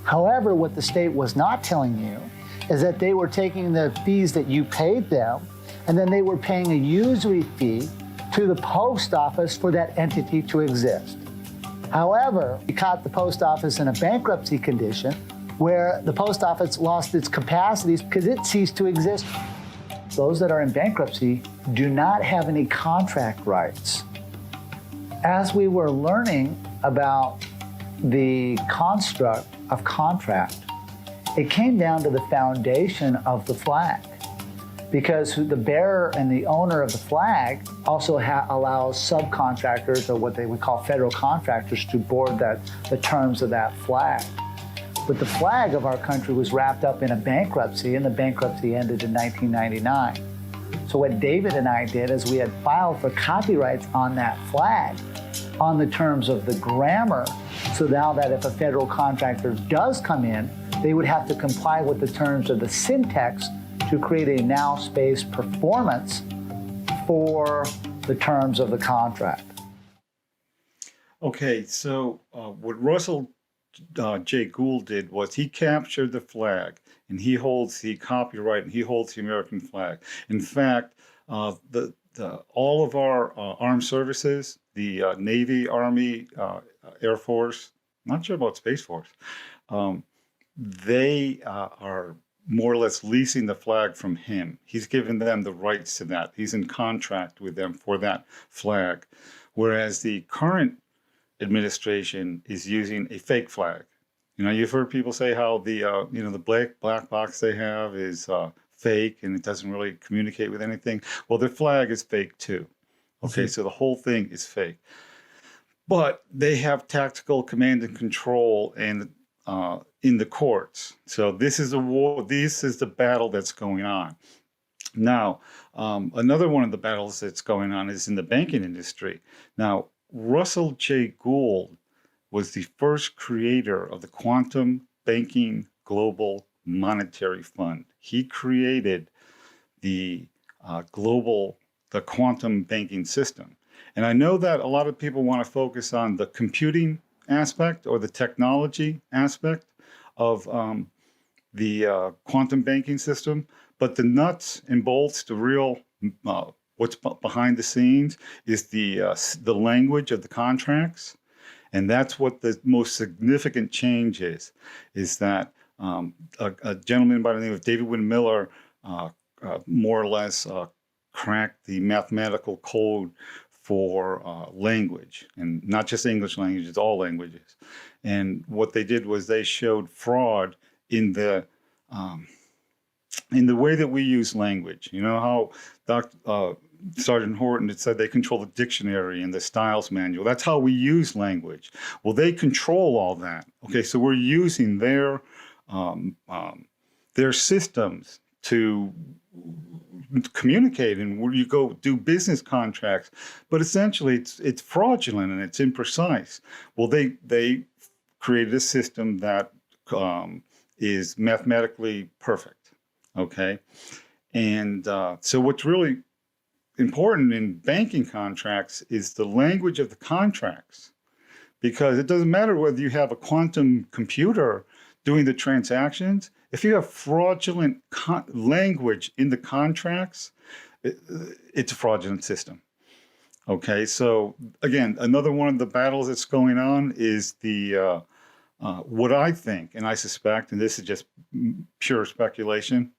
However, what the state was not telling you is that they were taking the fees that you paid them, and then they were paying a usury fee to the post office for that entity to exist. However, we caught the post office in a bankruptcy condition where the post office lost its capacities because it ceased to exist. Those that are in bankruptcy do not have any contract rights. As we were learning about the construct of contract, it came down to the foundation of the flag, because the bearer and the owner of the flag also allows subcontractors, or what they would call federal contractors, to board the terms of that flag. But the flag of our country was wrapped up in a bankruptcy, and the bankruptcy ended in 1999. So what David and I did is we had filed for copyrights on that flag on the terms of the grammar, so now that if a federal contractor does come in, they would have to comply with the terms of the syntax to create a now space performance for the terms of the contract. Okay, so what Russell J. Gould did was he captured the flag, and he holds the copyright, and he holds the American flag. In fact, all of our armed services, the Navy, Army, Air Force, not sure about Space Force, they are more or less leasing the flag from him. He's given them the rights to that. He's in contract with them for that flag. Whereas the current administration is using a fake flag. You've heard people say how the black box they have is fake and it doesn't really communicate with anything. Well, their flag is fake too. Okay, so the whole thing is fake. But they have tactical command and control and in the courts. So this is a war. This is the battle that's going on. Now, another one of the battles that's going on is in the banking industry. Now, Russell J. Gould was the first creator of the Quantum Banking Global Monetary Fund. He created the quantum banking system. And I know that a lot of people want to focus on the computing aspect or the technology aspect of the quantum banking system, but the nuts and bolts, the real what's behind the scenes is the language of the contracts. And that's what the most significant change is that a gentleman by the name of David Wynn Miller more or less cracked the mathematical code for language, and not just English language, it's all languages. And what they did was they showed fraud in the way that we use language. You know how Sergeant Horton had said they control the dictionary and the styles manual. That's how we use language. Well, they control all that. Okay, so we're using their systems to communicate, and where you go do business contracts, but essentially it's fraudulent and it's imprecise. Well, they created a system that is mathematically perfect. Okay, and so what's really important in banking contracts is the language of the contracts, because it doesn't matter whether you have a quantum computer doing the transactions. If you have fraudulent language in the contracts, it's a fraudulent system. Okay, so again, another one of the battles that's going on is the what I think, and I suspect, and this is just pure speculation,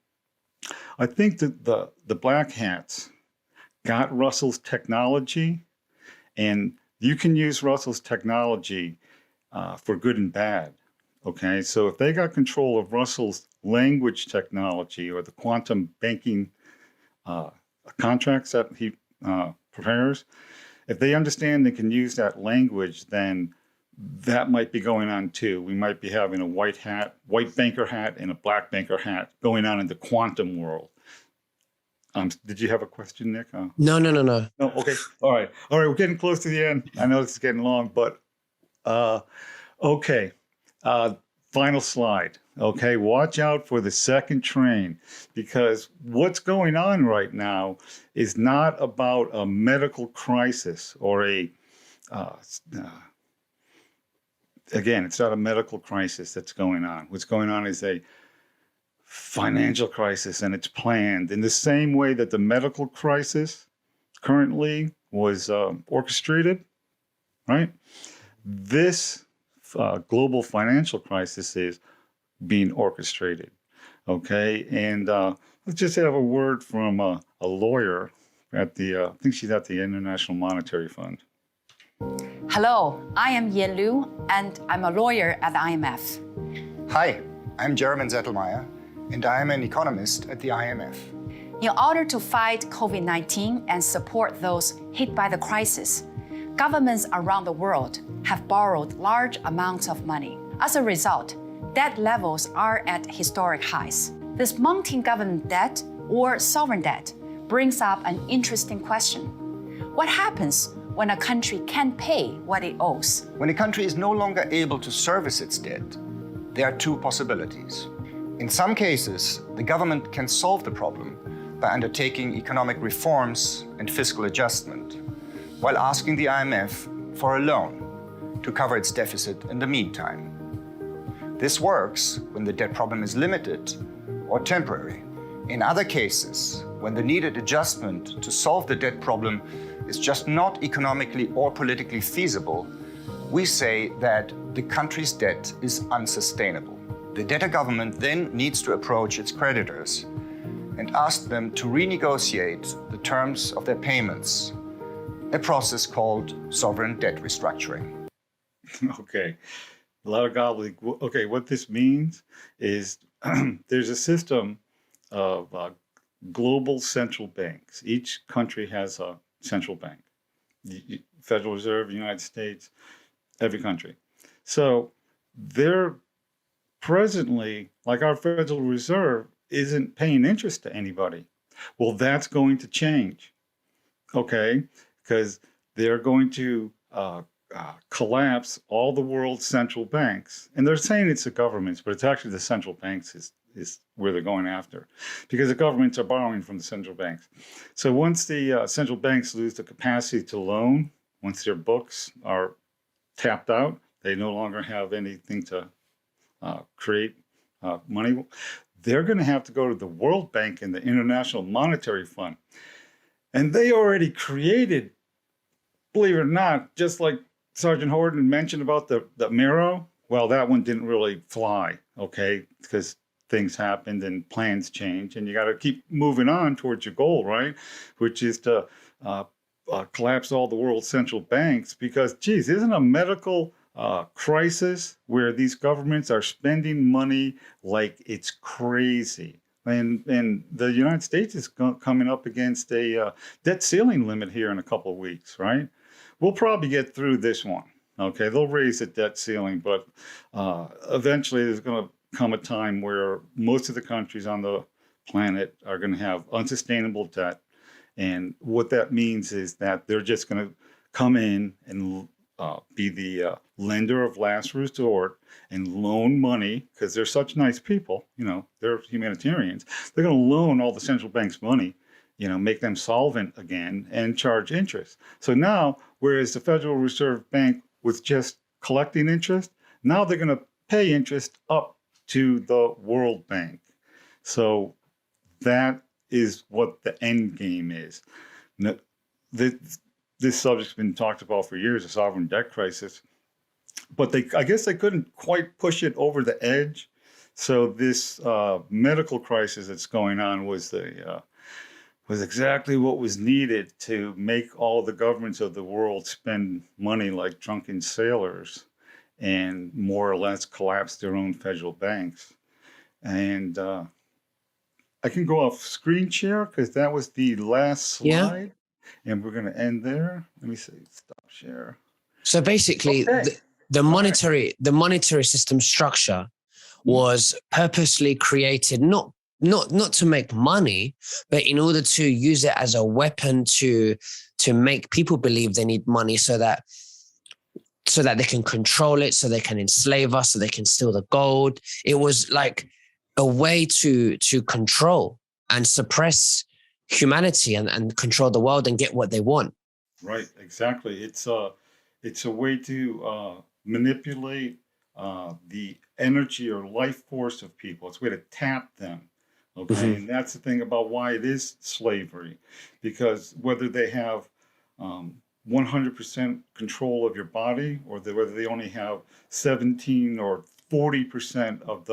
I think that the black hats got Russell's technology, and you can use Russell's technology for good and bad. Okay, so if they got control of Russell's language technology or the quantum banking contracts that he prepares, if they understand they can use that language, then that might be going on too. We might be having a white banker hat and a black banker hat going on in the quantum world. Did you have a question, Nick? No. No, okay. All right, we're getting close to the end. I know this is getting long, but okay. Final slide. Okay, watch out for the second train, because what's going on right now is not about a medical crisis or again, it's not a medical crisis that's going on. What's going on is a financial crisis, and it's planned in the same way that the medical crisis currently was orchestrated, right? This global financial crisis is being orchestrated, okay? And let's just have a word from a lawyer at I think she's at the International Monetary Fund. Hello, I am Yan Liu, and I'm a lawyer at the IMF. Hi, I'm Jeremy Zettelmeier, and I am an economist at the IMF. In order to fight COVID-19 and support those hit by the crisis, governments around the world have borrowed large amounts of money. As a result, debt levels are at historic highs. This mounting government debt, or sovereign debt, brings up an interesting question. What happens when a country can't pay what it owes? When a country is no longer able to service its debt, there are two possibilities. In some cases, the government can solve the problem by undertaking economic reforms and fiscal adjustment, while asking the IMF for a loan to cover its deficit in the meantime. This works when the debt problem is limited or temporary. In other cases, when the needed adjustment to solve the debt problem is just not economically or politically feasible, we say that the country's debt is unsustainable. The debtor government then needs to approach its creditors and ask them to renegotiate the terms of their payments, a process called sovereign debt restructuring. Okay, a lot of gobbledygook. Okay, what this means is there's a system of global central banks. Each country has a central bank. The Federal Reserve, United States, every country. So they're presently, like our Federal Reserve, isn't paying interest to anybody. Well, that's going to change, okay? Because they're going to collapse all the world's central banks. And they're saying it's the governments, but it's actually the central banks is where they're going after, because the governments are borrowing from the central banks. So once the central banks lose the capacity to loan, once their books are tapped out, they no longer have anything to create money. They're going to have to go to the World Bank and the International Monetary Fund. And they already created, believe it or not, just like Sergeant Horton mentioned about the Miro, well, that one didn't really fly, okay, because things happened and plans change, and you got to keep moving on towards your goal, right? Which is to collapse all the world's central banks, because, geez, isn't a medical crisis where these governments are spending money like it's crazy? And the United States is coming up against a debt ceiling limit here in a couple of weeks, right? We'll probably get through this one, okay? They'll raise the debt ceiling, but eventually there's going to come a time where most of the countries on the planet are going to have unsustainable debt. And what that means is that they're just going to come in and be the lender of last resort and loan money, because they're such nice people, you know, they're humanitarians. They're going to loan all the central banks money, you know, make them solvent again and charge interest. So now, whereas the Federal Reserve Bank was just collecting interest, now they're going to pay interest up to the World Bank. So that is what the end game is. Now, this subject's been talked about for years, the sovereign debt crisis, but I guess they couldn't quite push it over the edge. So this medical crisis that's going on was exactly what was needed to make all the governments of the world spend money like drunken sailors and more or less collapse their own federal banks. And I can go off screen share because that was the last slide. Yeah. And we're going to end there. Let me say stop share. So basically, Okay. the monetary system structure was purposely created not to make money, but in order to use it as a weapon to make people believe they need money so that they can control it, so they can enslave us, so they can steal the gold. It was like a way to control and suppress humanity and control the world and get what they want. Right, exactly. It's a way to manipulate the energy or life force of people. It's a way to tap them. Okay, mm-hmm. And that's the thing about why it is slavery, because whether they have 100% control of your body, or whether they only have 17 or 40% of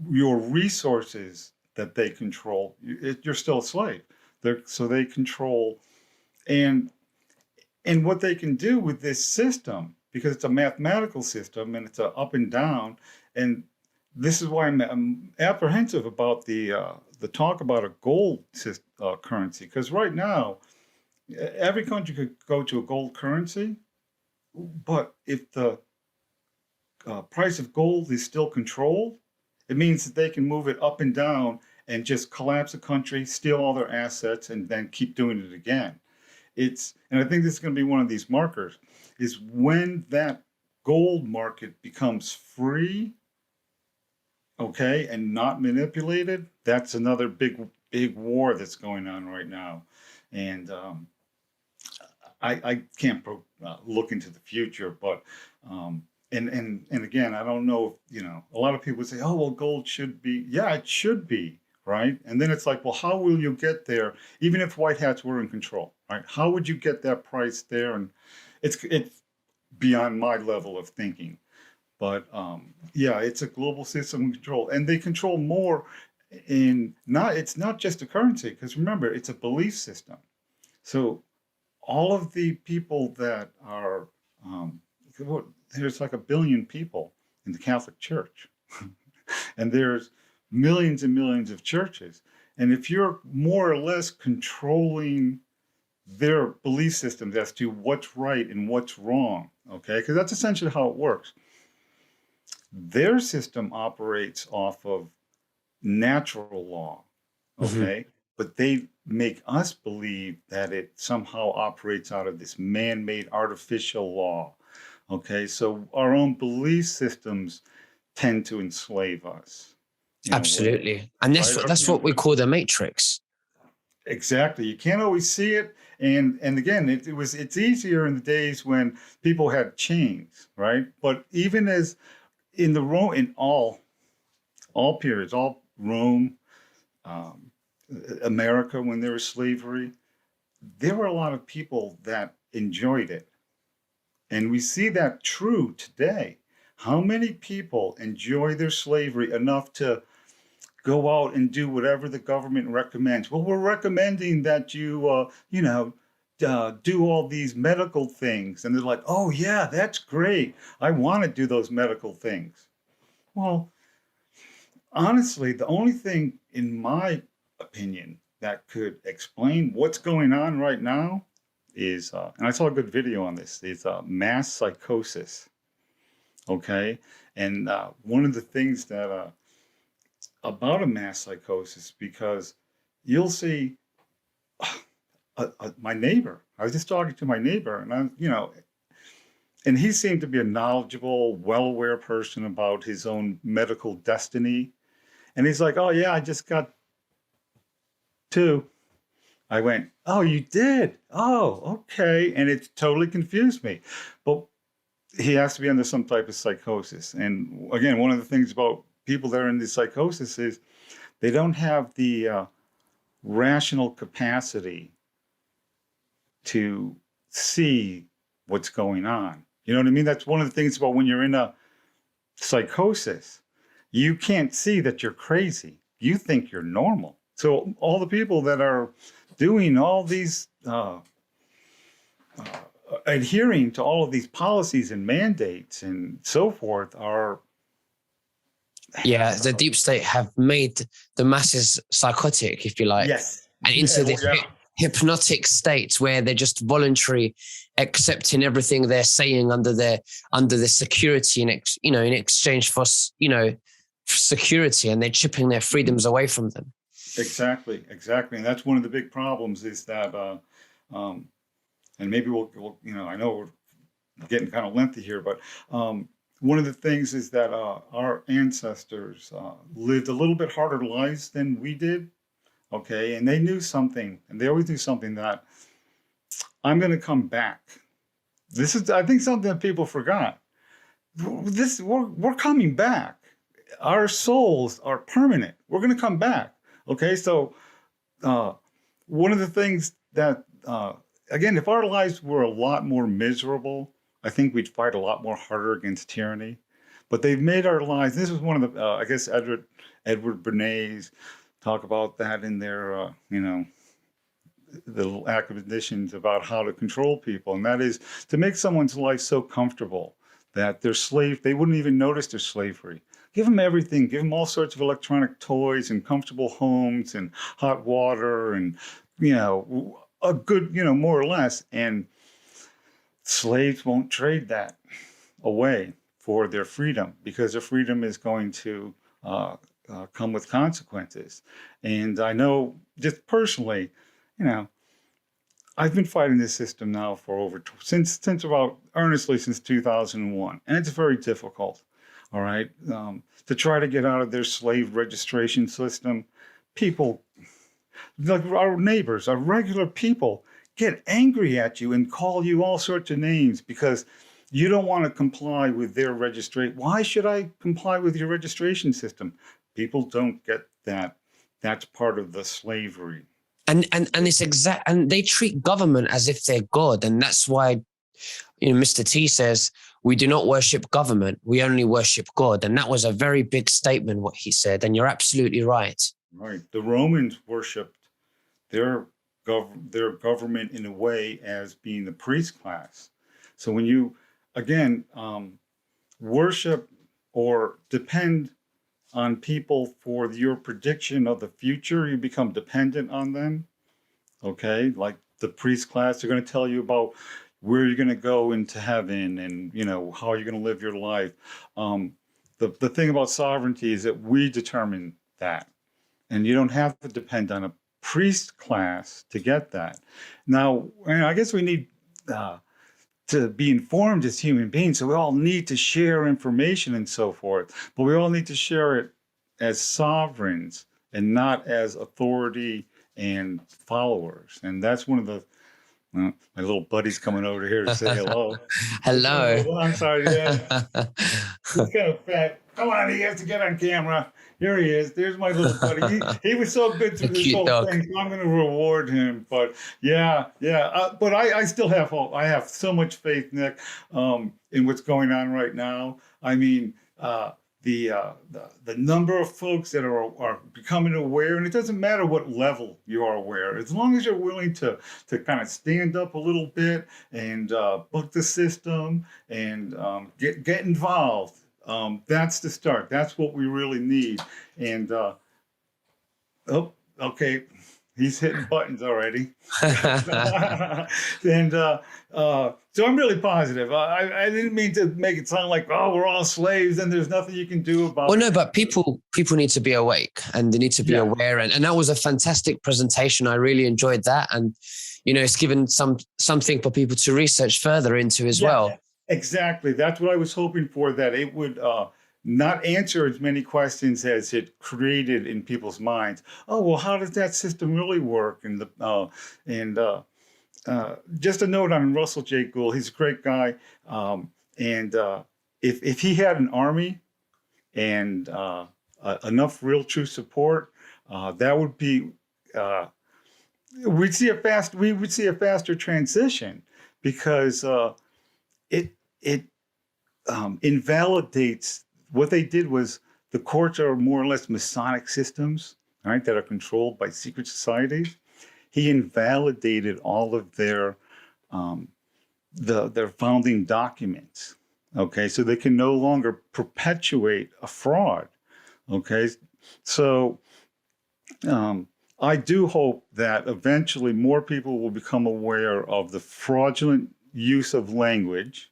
your resources that they control, you're still a slave. So they control, and what they can do with this system, because it's a mathematical system and it's a up and down, and this is why I'm apprehensive about the talk about a gold currency, because right now every country could go to a gold currency, but if the price of gold is still controlled, it means that they can move it up and down and just collapse a country, steal all their assets, and then keep doing it again. And I think this is going to be one of these markers, is when that gold market becomes free, okay, and not manipulated, that's another big war that's going on right now. And I can't look into the future, but and again, I don't know if, a lot of people say, oh, well, gold should be, yeah, it should be, right? And then it's like, well, how will you get there, even if white hats were in control, right? How would you get that price there? And it's beyond my level of thinking. But yeah, it's a global system of control, and they control more it's not just a currency, because remember, it's a belief system. So all of the people that are there's like 1 billion people in the Catholic Church, and there's millions and millions of churches. And if you're more or less controlling their belief systems as to what's right and what's wrong, okay, because that's essentially how it works. Their system operates off of natural law, okay, but they make us believe that it somehow operates out of this man-made artificial law, okay. So our own belief systems tend to enslave us. Absolutely. And that's what we call the matrix. Exactly. You can't always see it. And again, it's easier in the days when people had chains, right? But even as in all periods, all Rome, America, when there was slavery, there were a lot of people that enjoyed it. And we see that true today. How many people enjoy their slavery enough to go out and do whatever the government recommends? Well, we're recommending that you, do all these medical things. And they're like, oh, yeah, that's great. I want to do those medical things. Well, honestly, the only thing, in my opinion, that could explain what's going on right now is, and I saw a good video on this, is mass psychosis. Okay? And one of the things that about a mass psychosis, because you'll see my neighbor. I was just talking to my neighbor, and and he seemed to be a knowledgeable, well-aware person about his own medical destiny. And he's like, "Oh yeah, I just got 2." I went, "Oh, you did? Oh, okay." And it totally confused me. But he has to be under some type of psychosis. And again, one of the things about people that are in this psychosis is they don't have the rational capacity to see what's going on. You know what I mean? That's one of the things about when you're in a psychosis. You can't see that you're crazy. You think you're normal. So all the people that are doing all these, adhering to all of these policies and mandates and so forth are... Yeah, the deep state have made the masses psychotic, if you like. Yes. And into this hypnotic state where they're just voluntary accepting everything they're saying under their security in exchange for security, and they're chipping their freedoms away from them. Exactly. And that's one of the big problems is that, and maybe we'll I know we're getting kind of lengthy here, but one of the things is that our ancestors lived a little bit harder lives than we did. Okay, and they knew something, and they always knew something, that I'm going to come back. This is, I think, something that people forgot. We're coming back. Our souls are permanent. We're going to come back. Okay, so one of the things that, again, if our lives were a lot more miserable, I think we'd fight a lot more harder against tyranny. But they've made our lives, this was one of the, I guess, Edward Bernays talk about that in their, the acquisitions about how to control people. And that is to make someone's life so comfortable that they're they wouldn't even notice their slavery. Give them everything. Give them all sorts of electronic toys and comfortable homes and hot water and, a good, more or less. And slaves won't trade that away for their freedom, because their freedom is going to come with consequences. And I know, just personally, I've been fighting this system now for since earnestly since 2001, and it's very difficult. All right, to try to get out of their slave registration system, people like our neighbors, our regular people, get angry at you and call you all sorts of names because you don't want to comply with their registration. Why should I comply with your registration system? People don't get that. That's part of the slavery. And it's exact. And they treat government as if they're God, and that's why, Mr. T says we do not worship government. We only worship God, and that was a very big statement what he said. And you're absolutely right. Right. The Romans worshipped their government in a way as being the priest class. So when you, again, worship or depend on people for your prediction of the future. You become dependent on them. Okay, like the priest class, they're going to tell you about where you're going to go into heaven and, you know, how you're going to live your life. The thing about sovereignty is that we determine that, and you don't have to depend on a priest class to get that. Now, I guess we need to be informed as human beings, so we all need to share information and so forth, but we all need to share it as sovereigns and not as authority and followers. And that's one of the my little buddy's coming over here to say hello. Hello. Oh, I'm sorry, yeah. He's kind of fat. Come on, he has to get on camera. Here he is. There's my little buddy. He was so good through this whole thing, so I'm going to reward him. But yeah. But I still have hope. I have so much faith, Nick, in what's going on right now. I mean, the number of folks that are becoming aware, and it doesn't matter what level you are aware, as long as you're willing to kind of stand up a little bit and book the system and get involved. That's the start. That's what we really need. And okay, he's hitting buttons already. And so I'm really positive. I didn't mean to make it sound like, oh, we're all slaves and there's nothing you can do about it. Well, no, but people need to be awake and they need to be aware. And that was a fantastic presentation. I really enjoyed that. And, you know, it's given something for people to research further into as well. Exactly. That's what I was hoping for, that it would not answer as many questions as it created in people's minds. Oh, well, how does that system really work? And just a note on Russell J. Gould, he's a great guy. If he had an army and enough real true support, that would be we would see a faster transition, because it invalidates what they did. Was the courts are more or less Masonic systems, right, that are controlled by secret societies. He invalidated all of their founding documents. Okay, so they can no longer perpetuate a fraud. Okay, so I do hope that eventually more people will become aware of the fraudulent use of language,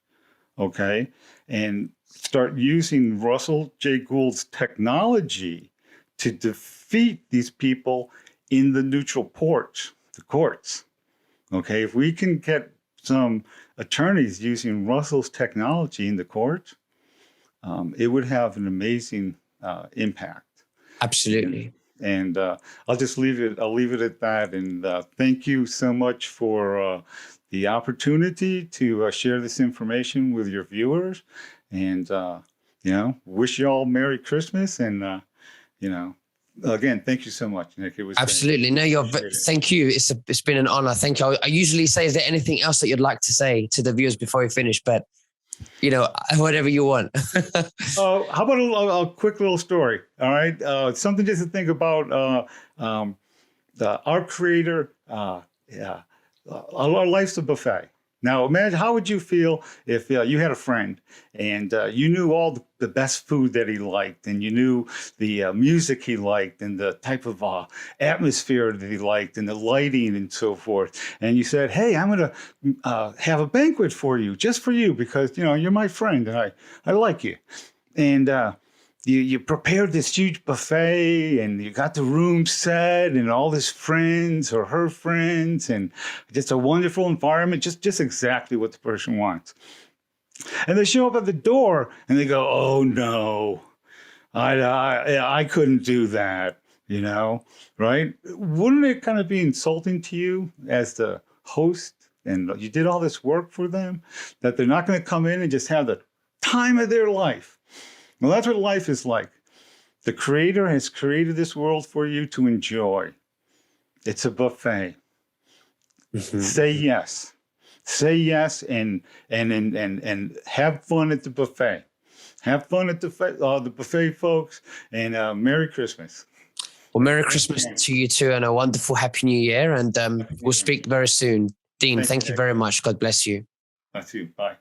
okay, and start using Russell J. Gould's technology to defeat these people in the neutral courts, the courts. Okay, if we can get some attorneys using Russell's technology in the courts, it would have an amazing impact. Absolutely. And I'll just leave it at that. And thank you so much for the opportunity to share this information with your viewers. And, wish you all Merry Christmas. And, again, thank you so much, Nick. It was absolutely. great. No, thank you. It's been an honor. Thank you. I usually say, is there anything else that you'd like to say to the viewers before we finish? But, whatever you want. How about a quick little story? All right. Something just to think about. Our creator, our life's a buffet. Now, imagine, how would you feel if you had a friend and you knew all the best food that he liked, and you knew the music he liked, and the type of atmosphere that he liked, and the lighting and so forth. And you said, hey, I'm going to have a banquet for you, just for you, because, you're my friend and I like you. And you prepared this huge buffet, and you got the room set, and all his friends or her friends, and just a wonderful environment, just exactly what the person wants. And they show up at the door, and they go, "Oh no, I couldn't do that," right? Wouldn't it kind of be insulting to you as the host, and you did all this work for them, that they're not going to come in and just have the time of their life? Well, that's what life is like. The Creator has created this world for you to enjoy. It's a buffet. Mm-hmm. Say yes. Say yes, and have fun at the buffet. Have fun at the buffet, folks, and Merry Christmas. Well, Merry Christmas to you too, and a wonderful Happy New Year. And we'll speak very soon. Dean, thank you very much. God bless you. Thank you. Bye.